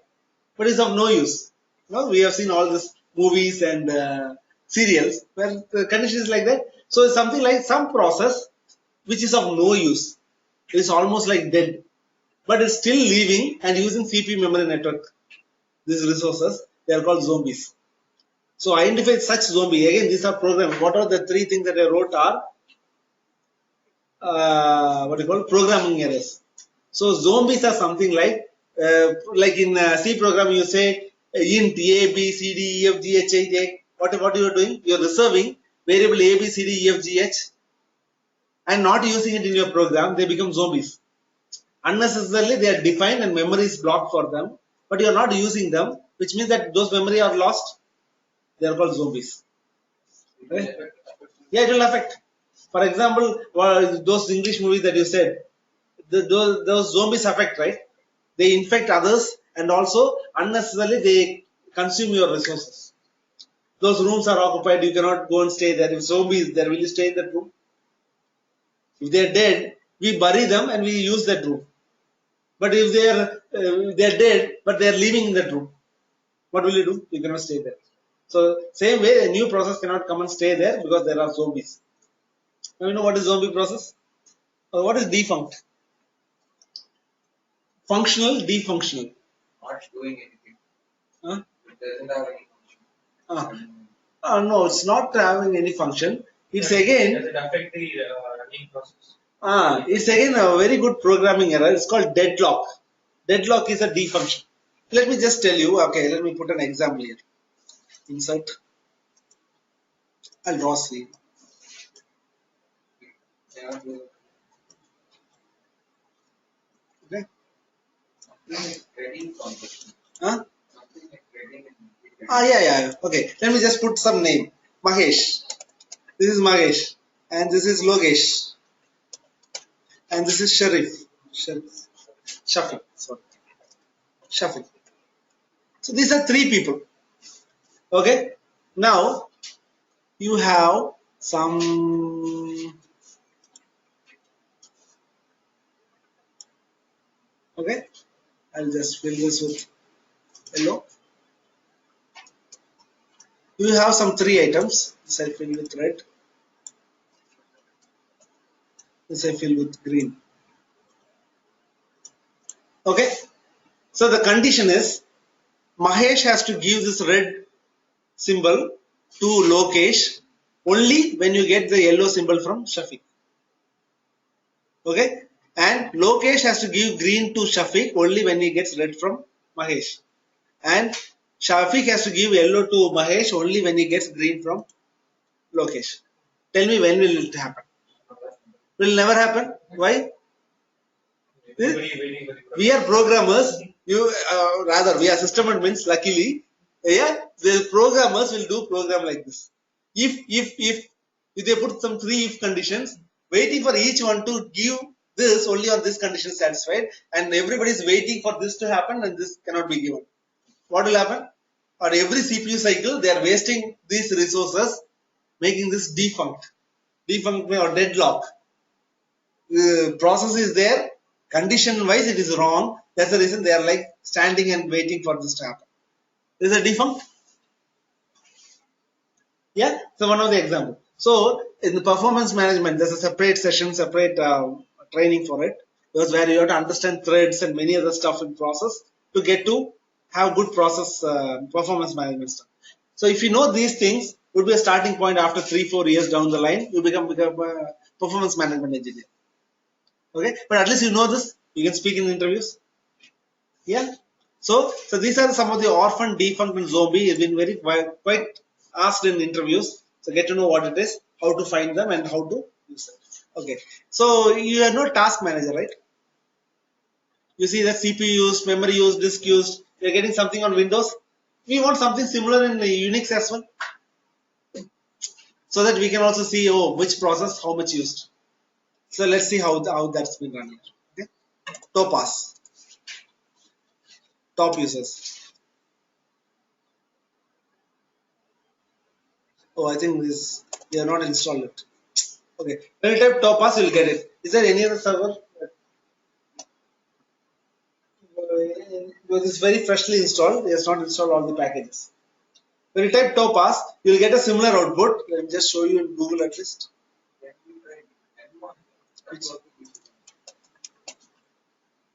A: but he's of no use. No, we have seen all these movies and serials where the condition is like that. So it's something like some process which is of no use. It's almost like dead, but it's still living and using CPU memory network. These resources, they are called zombies. So identify such zombie. Again, these are programs. What are the three things that I wrote are programming errors. So zombies are something like in C program you say int a b c d e f g h I j. What you are doing? You are reserving variable a b c d e f g h and not using it in your program. They become zombies. Unnecessarily they are defined and memory is blocked for them, but you are not using them, which means that those memory are lost. They are called zombies. Okay? Yeah, it will affect. For example, those English movies that you said, those zombies affect, right? They infect others and also unnecessarily they consume your resources. Those rooms are occupied, you cannot go and stay there. If zombies there, will you stay in that room? If they are dead, we bury them and we use that room. But if they are dead, but they are living in that room, what will you do? You cannot stay there. So same way, a new process cannot come and stay there because there are zombies. Now you know what is zombie process? What is defunct? Functional, defunctional.
B: Not doing anything.
A: Huh?
B: It doesn't have any function.
A: No, it's not having any function. It's again.
D: Does it affect the running process?
A: It's again a very good programming error. It's called deadlock. Deadlock is a defunction. Let me just tell you. Okay, let me put an example here. Insert. I'll draw screen.
B: Cannot do
A: Okay.
B: something like trading transaction.
A: Huh?
B: Something like trading and
A: Yeah. Okay. Let me just put some name. Mahesh. This is Mahesh. And this is Logesh. And this is Sharif. Shafiq. Sorry. Shafiq. So these are three people. Okay. Now you have some. Okay. I'll just fill this with yellow. You have some three items. This I fill with red. This I fill with green. Okay. So the condition is Mahesh has to give this red symbol to Lokesh only when you get the yellow symbol from Shafiq. Okay. And Lokesh has to give green to Shafiq only when he gets red from Mahesh. And Shafiq has to give yellow to Mahesh only when he gets green from Lokesh. Tell me when will it happen? Will never happen. Why? We are programmers. Rather we are system admins. Luckily, the programmers will do program like this. If they put some three if conditions, waiting for each one to give this only on this condition satisfied, and everybody is waiting for this to happen, and this cannot be given. What will happen? On every CPU cycle, they are wasting these resources, making this defunct or deadlock. The process is there, condition wise it is wrong. That's the reason they are like standing and waiting for this to happen. This is a defunct. Yeah, so one of the example. So in the performance management, there's a separate session, separate training for it. Because where you have to understand threads and many other stuff in process to get to have good process performance management stuff. So if you know these things, would be a starting point after 3-4 years down the line, you become a performance management engineer. Okay, but at least you know this. You can speak in interviews. Yeah. So these are some of the orphan, defunct, and zombie. Have been very quite asked in interviews. So get to know what it is, how to find them, and how to use it. Okay. So you are no task manager, right? You see that CPU used, memory used, disk used. You're getting something on Windows. We want something similar in Unix as well, so that we can also see which process, how much used. So let's see how that's been run here. Okay. Topaz. Top users. Oh, I think this they are not installed it. Okay. When you type Topaz, you'll get it. Is there any other server? Because it's very freshly installed. It has not installed all the packages. When you type Topaz, you'll get a similar output. Let me just show you in Google at least.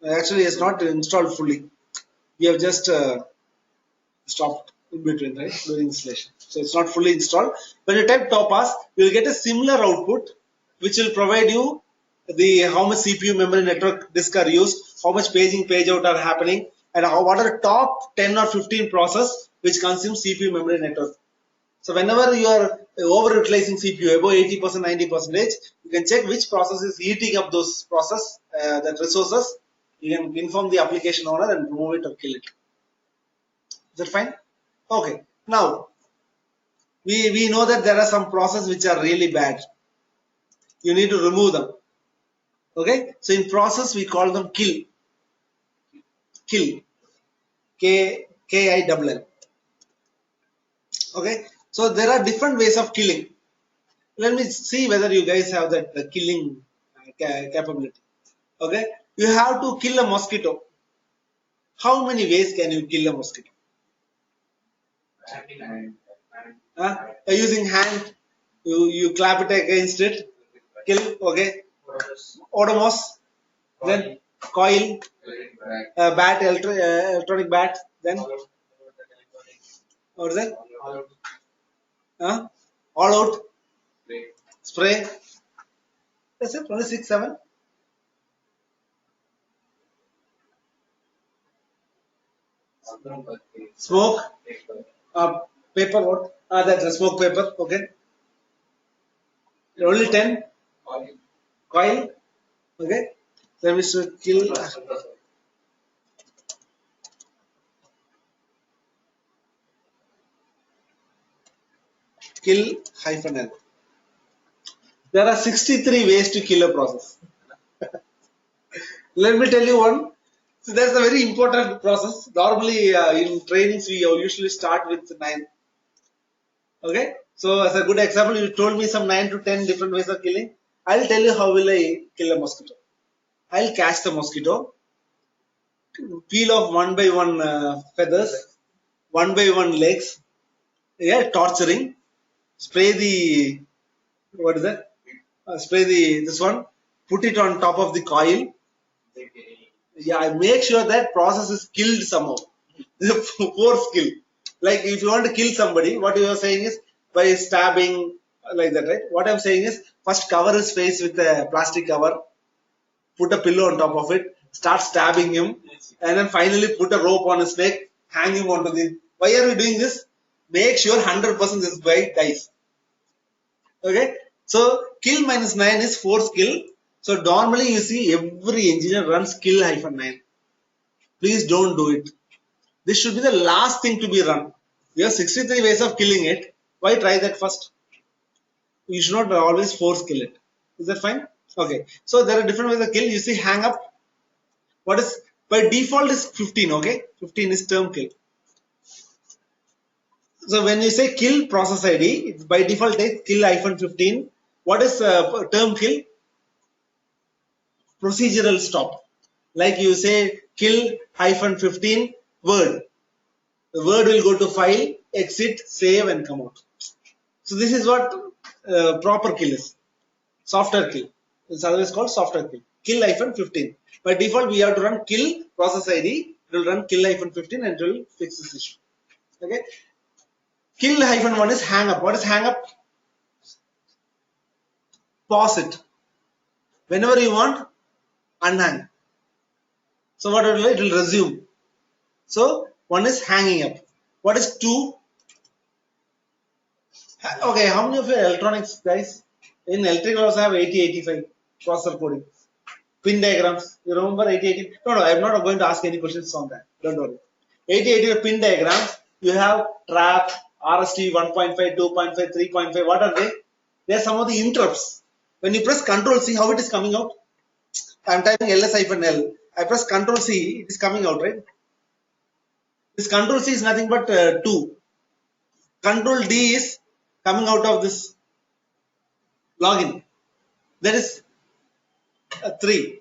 A: Actually, it's not installed fully. We have just stopped in between, right, during installation. So it's not fully installed. When you type Topaz, you'll get a similar output, which will provide you the how much CPU, memory, network, disk are used, how much paging, page out are happening, and what are the top 10 or 15 process which consume CPU, memory, network. So whenever you are overutilizing CPU above 80%, 90%, you can check which process is eating up those process, that resources. You can inform the application owner and remove it or kill it. Is that fine? Okay. Now, we know that there are some processes which are really bad. You need to remove them. Okay. So in process, we call them kill. Kill. K-I-L-L. Okay, so there are different ways of killing. Let me see whether you guys have that killing capability. Okay, you have to kill a mosquito. How many ways can you kill a mosquito? Using hand, you clap it against it, kill. Okay, Odomos, then coil, bat, electronic bat, then what is that? All out, spray. That's it. Only 6, 7. Smoke, paper. What? That's a smoke paper. Okay. Only 10. Coil. Okay. Then we should kill hyphen L. There are 63 ways to kill a process. Let me tell you one. So that's a very important process. Normally in trainings we usually start with 9. Okay. So as a good example, you told me some 9 to 10 different ways of killing. I'll tell you how will I kill a mosquito. I'll catch the mosquito, peel off one by one feathers, one by one legs. Yeah, torturing. Spray the what is that? Spray this one. Put it on top of the coil. Yeah, I make sure that process is killed somehow. Force kill. Like if you want to kill somebody, what you are saying is by stabbing like that, right? What I'm saying is first cover his face with a plastic cover, put a pillow on top of it, start stabbing him, and then finally put a rope on his neck, hang him onto the. Why are we doing this? Make sure 100% this guy dies. Okay, so kill minus 9 is force kill. So normally you see every engineer runs kill hyphen 9. Please don't do it. This should be the last thing to be run. We have 63 ways of killing it. Why try that first? You should not always force kill it. Is that fine? Okay. So there are different ways of kill. You see hang up. What is by default is 15. Okay. 15 is term kill. So when you say kill process ID, it's by default take kill hyphen 15. What is term kill? Procedural stop. Like you say kill hyphen 15 word. The word will go to file, exit, save and come out. So this is what proper kill is. Software kill. It's otherwise called software kill. Kill hyphen 15. By default we have to run kill process ID. It will run kill hyphen 15 and it will fix this issue. Okay. Kill hyphen 1 is hang up. What is hang up? Pause it. Whenever you want, unhang. So what it will do? It will resume. So 1 is hanging up. What is 2? Okay, how many of you electronics guys? In electrical also have 8085 processor coding. Pin diagrams. You remember 8080? No, I'm not going to ask any questions on that. Don't worry. 8085 pin diagrams. You have trap, RST 1.5, 2.5, 3.5. What are they? They are some of the interrupts. When you press Control C, how it is coming out? I'm typing ls-l. I press Control C, it is coming out, right? This Control C is nothing but 2. Control D is coming out of this login. That is 3.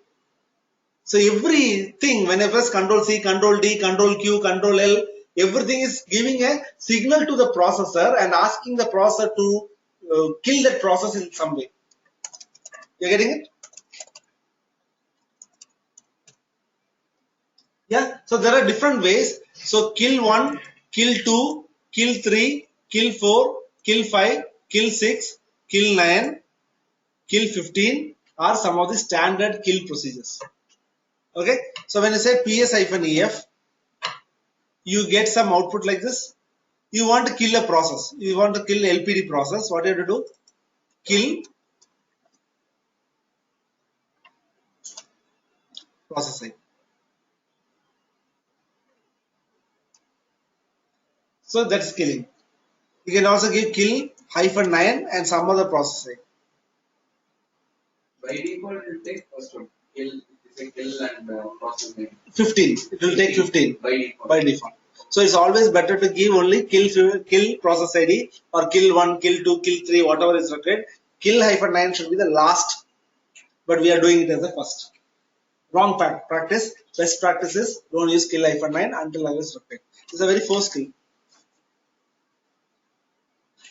A: So everything, when I press Control C, Control D, Control Q, Control L, everything is giving a signal to the processor and asking the processor to kill that process in some way. You're getting it? Yeah. So there are different ways. So kill 1, kill 2, kill 3, kill 4, kill 5, kill 6, kill 9, kill 15 are some of the standard kill procedures. Okay. So when you say PS-EF, you get some output like this. You want to kill a process. You want to kill LPD process. What do you have to do? Kill processing. So that's killing. You can also give kill hyphen 9 and some other processing.
B: By default, it will take first one. Kill and processing.
A: 15. It will take 15
B: by default.
A: by default. So it's always better to give only kill process ID or kill 1, kill 2, kill 3, whatever is required. Kill -9 should be the last, but we are doing it as the first. Wrong practice. Best practice is don't use kill -9 until I was required. It's a very first skill.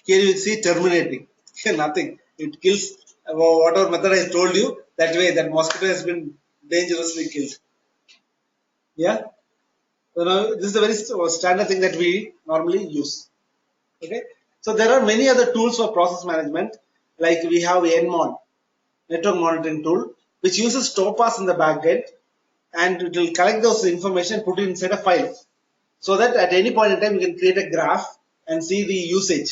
A: Here you see terminating. Here nothing. It kills whatever method I told you. That way that mosquito has been dangerously killed. Yeah. So now this is a very standard thing that we normally use. Okay. So there are many other tools for process management. Like we have NMON, network monitoring tool, which uses Topaz in the backend, and it will collect those information, put it inside a file, so that at any point in time you can create a graph and see the usage.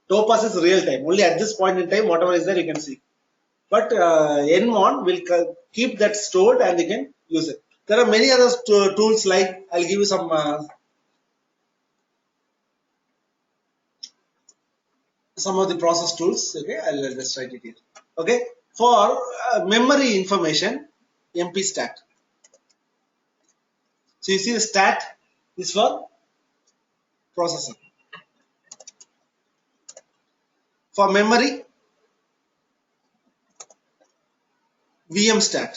A: Topaz is real time. Only at this point in time, whatever is there, you can see. But NMON will keep that stored and you can use it. There are many other tools like, I'll give you some of the process tools. Okay, I'll just write it here. Okay, for memory information, MP stat. So you see the stat is for processor. For memory, VM stat.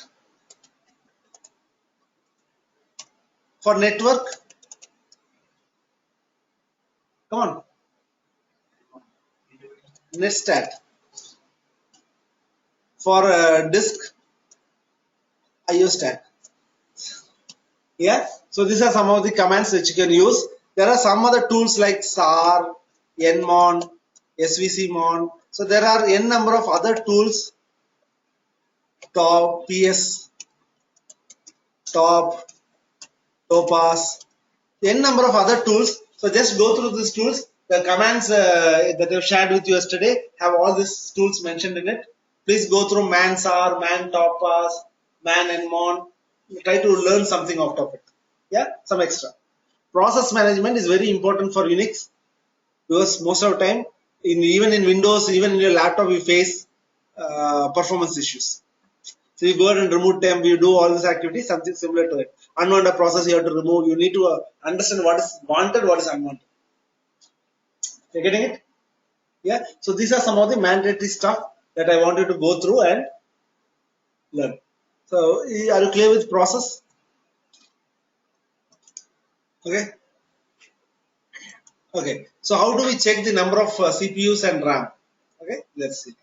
A: For network, come on, net stat. For disk, IO stat. Yeah, so these are some of the commands which you can use. There are some other tools like SAR, NMON, SVCMON. So there are n number of other tools. Top, PS, Top, Topaz, n number of other tools. So just go through these tools. The commands that I've shared with you yesterday have all these tools mentioned in it. Please go through man SAR, man Topaz, man NMON. Try to learn something out of it. Yeah, some extra. Process management is very important for Unix, because most of the time, even in Windows, even in your laptop, you face performance issues. So you go ahead and remove temp, you do all this activity, something similar to it. Unwanted process you have to remove. You need to understand what is wanted, what is unwanted. You're getting it? Yeah. So these are some of the mandatory stuff that I wanted to go through and learn. So are you clear with process? Okay. Okay. So how do we check the number of CPUs and RAM? Okay. Let's see.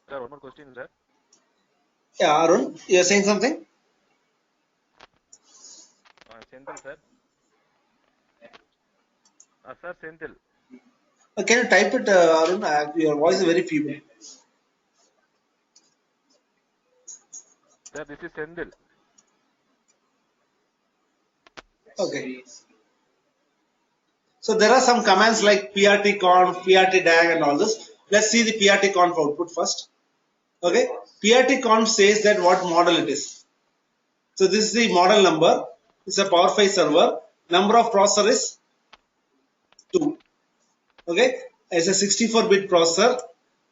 E: Sir, one more question, sir.
A: Yeah, Arun, you're saying something?
E: Senthil, sir. Sir, Senthil.
A: Can you type it, Arun? Your voice is very feeble.
E: Sir, this is Senthil.
A: Okay. So there are some commands like prtconf, prtdag and all this. Let's see the prtconf output first. Okay. prtconf says that what model it is. So this is the model number. It's a Power 5 server. Number of processor is 2. Okay. It's a 64-bit processor.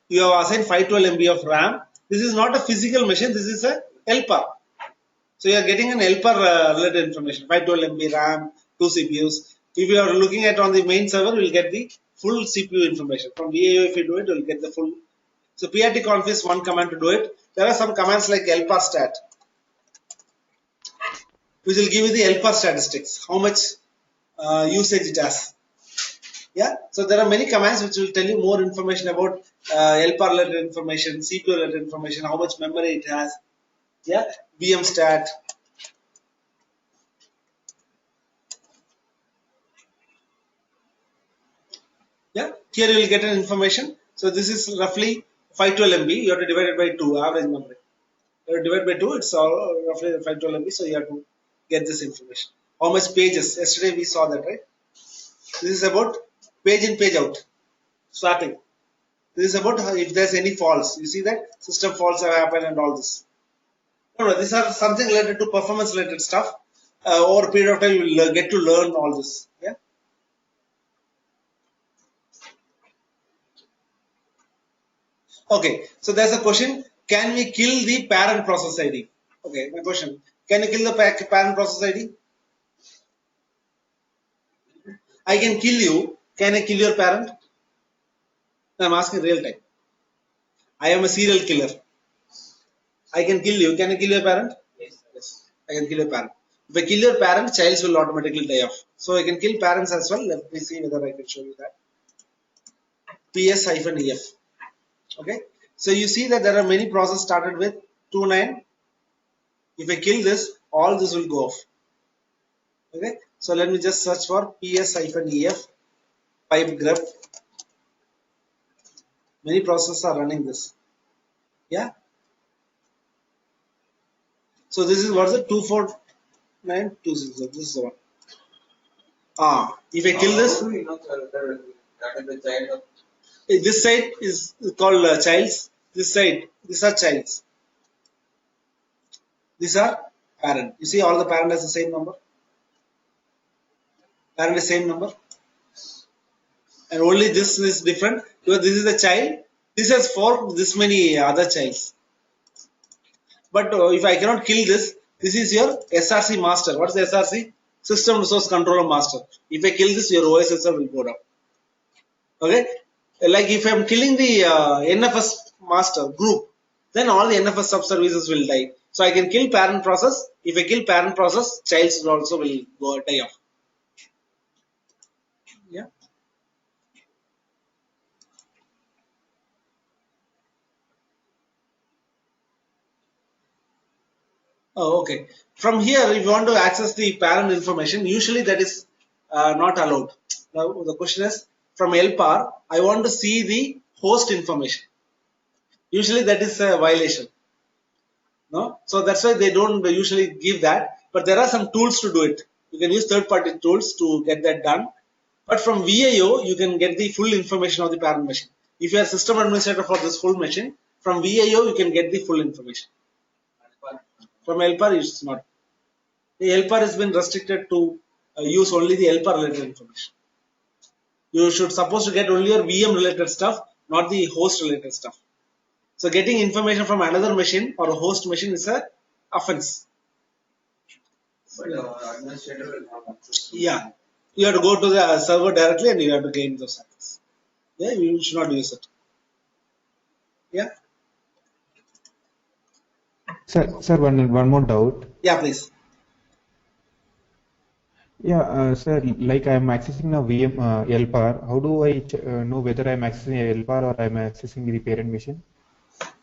A: You have assigned 512 MB of RAM. This is not a physical machine. This is a helper. So you are getting an helper related information. 512 MB RAM, 2 CPUs. If you are looking at on the main server, you will get the full CPU information. From VAO, if you do it, you will get the full. So prtconf is one command to do it. There are some commands like helper-stat, which will give you the helper statistics, how much usage it has. Yeah. So there are many commands which will tell you more information about helper-related information, CPU-related information, how much memory it has. Yeah. VMstat. Yeah, here you will get an information. So this is roughly 512 MB. You have to divide it by 2, average memory. You have to divide by 2, it's all roughly 512 MB. So you have to get this information. How much pages? Yesterday we saw that, right? This is about page in, page out. Swapping. This is about if there's any faults. You see that? System faults have happened and all this. No, these are something related to performance related stuff. Over a period of time, you will get to learn all this. Yeah. Okay, so there's a question, can we kill the parent process ID? Okay, my question, can you kill the parent process ID? I can kill you. Can I kill your parent? I'm asking real time. I am a serial killer. I can kill you. Can I kill your parent? Yes. I can kill your parent. If I kill your parent, child will automatically die off. So I can kill parents as well. Let me see whether I can show you that. PS-EF. Okay. So you see that there are many processes started with 29. If I kill this, all this will go off. Okay. So let me just search for PS-EF pipe grep. Many processes are running this. Yeah. So this is what's it? 24926. This is the one. If I kill this,
B: How do we know, sir, that is the child of
A: this side is called childs. This side, these are childs. These are parent. You see, all the parent has the same number. Parent is same number, and only this is different because this is the child. This has this many other childs. But if I cannot kill this, this is your SRC master. What is the SRC? System Resource Controller Master. If I kill this, your OSSR will go down. Okay, like if I am killing the NFS master group, then all the NFS sub-services will die. So I can kill parent process. If I kill parent process, child also will go die off. Yeah. Oh, okay. From here, if you want to access the parent information, usually that is not allowed. Now the question is, from LPAR, I want to see the host information. Usually that is a violation. No, so that's why they don't usually give that. But there are some tools to do it. You can use third-party tools to get that done. But from VIO, you can get the full information of the parent machine. If you are system administrator for this full machine, from VIO you can get the full information. From LPAR, it's not. The LPAR has been restricted to use only the LPAR related information. You should supposed to get only your VM related stuff, not the host related stuff. So getting information from another machine or a host machine is a offense.
B: but administrator will have access to.
A: Yeah, you have to go to the server directly and you have to gain those access. Yeah, you should not use it. Yeah.
C: Sir, one more doubt.
A: Yeah, please.
C: Yeah, sir, like I'm accessing now VM LPAR. How do I know whether I'm accessing a LPAR or I'm accessing the parent machine?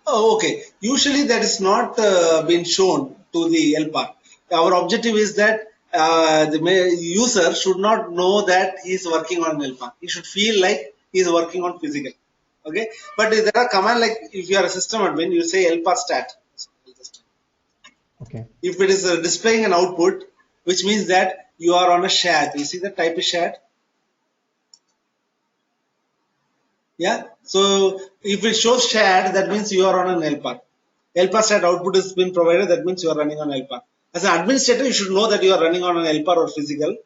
A: Oh, okay. Usually that is not been shown to the LPAR. Our objective is that the user should not know that he is working on LPAR. He should feel like he is working on physical. Okay. But there are commands like if you are a system admin, you say LPAR stat.
C: Okay.
A: If it is displaying an output, which means that you are on a shared. You see the type is shared. Yeah. So if it shows shared, that means you are on an LPAR. LPAR stat output has been provided. That means you are running on LPAR. As an administrator, you should know that you are running on an LPAR or physical.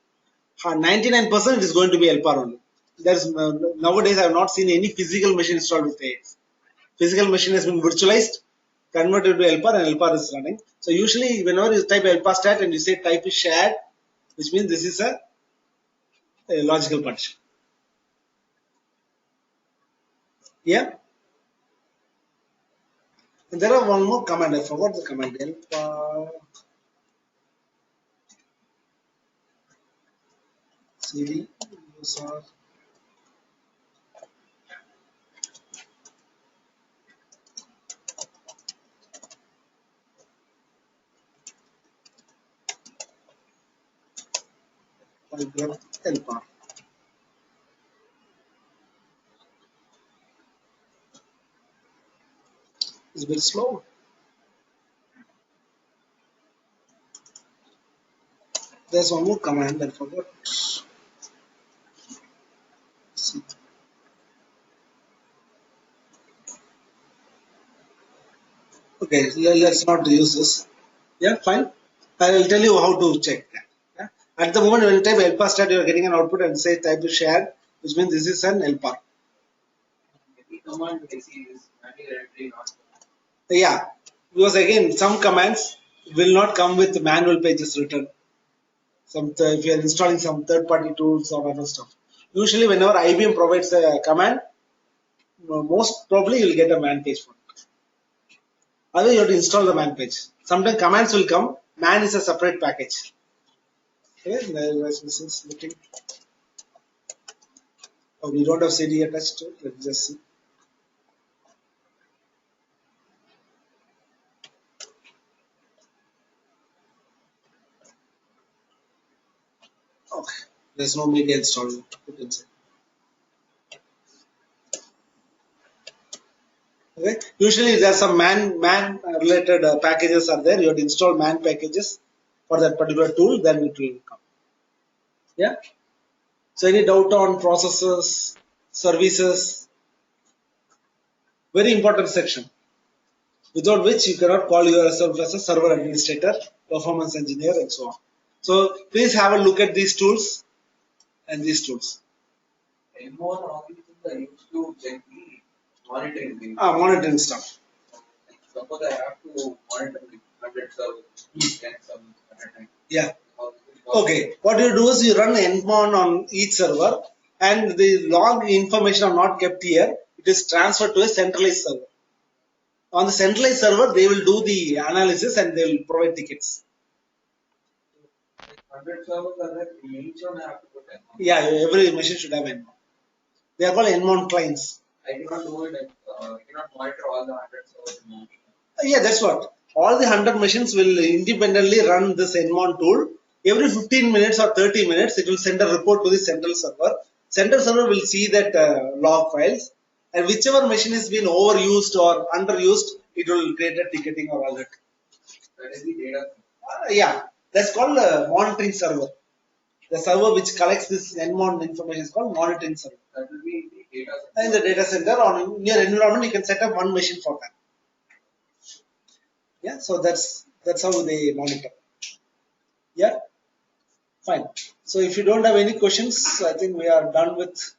A: 99% it is going to be LPAR only. There's nowadays I have not seen any physical machine installed with AIX. Physical machine has been virtualized, converted to LPAR, and LPAR is running. So usually, whenever you type LPAR stat and you say type is shared, which means this is a logical partition. Yeah. And there are one more command. I forgot the command. LPAR cd user LPAR. It's very slow. There's one more command I forgot. See. Okay, let's not use this. Yeah, fine. I will tell you how to check that. Yeah? At the moment, when you type LPAR stat, you are getting an output and say type is shared, which means this is an LPAR.
B: Any command we see is manual entry not.
A: Yeah, because again, some commands will not come with manual pages written. if you are installing some third-party tools or other stuff. Usually, whenever IBM provides a command, most probably you will get a man page for it. Otherwise, you have to install the man page. Sometimes commands will come. Man is a separate package. Okay, this is looking. Oh, we don't have CD attached to it. Let's just see. Okay, there's no media installed. Put inside. Okay, usually there are some man related packages are there. You have to install man packages for that particular tool, then it will come. Yeah. So any doubt on processes, services? Very important section, without which you cannot call yourself as a server administrator, performance engineer, and so on. So please have a look at these tools and these tools.
B: And more all these things I used to check the monitoring thing.
A: Monitoring stuff.
B: Suppose I have to monitor the 100 servers, 10 servers at a time.
A: Yeah. Okay. What you do is you run nmon on each server, and the log information are not kept here. It is transferred to a centralized server. On the centralized server, they will do the analysis and they will provide tickets.
B: 100 servers are there, each one I have to put nmon.
A: Yeah, every machine should have nmon. They are called nmon clients.
B: I cannot do it, I cannot monitor all the 100 servers in one.
A: Yeah, that's what. All the 100 machines will independently run this nmon tool. Every 15 minutes or 30 minutes, it will send a report to the central server. Central server will see that log files, and whichever machine has been overused or underused, it will create a ticketing or alert.
B: That is the data.
A: Yeah, that's called monitoring server. The server which collects this nmon information is called monitoring server.
B: That will be the data center.
A: In the data center or in your environment, you can set up one machine for that. Yeah, so that's how they monitor. Yeah, fine. So if you don't have any questions, I think we are done with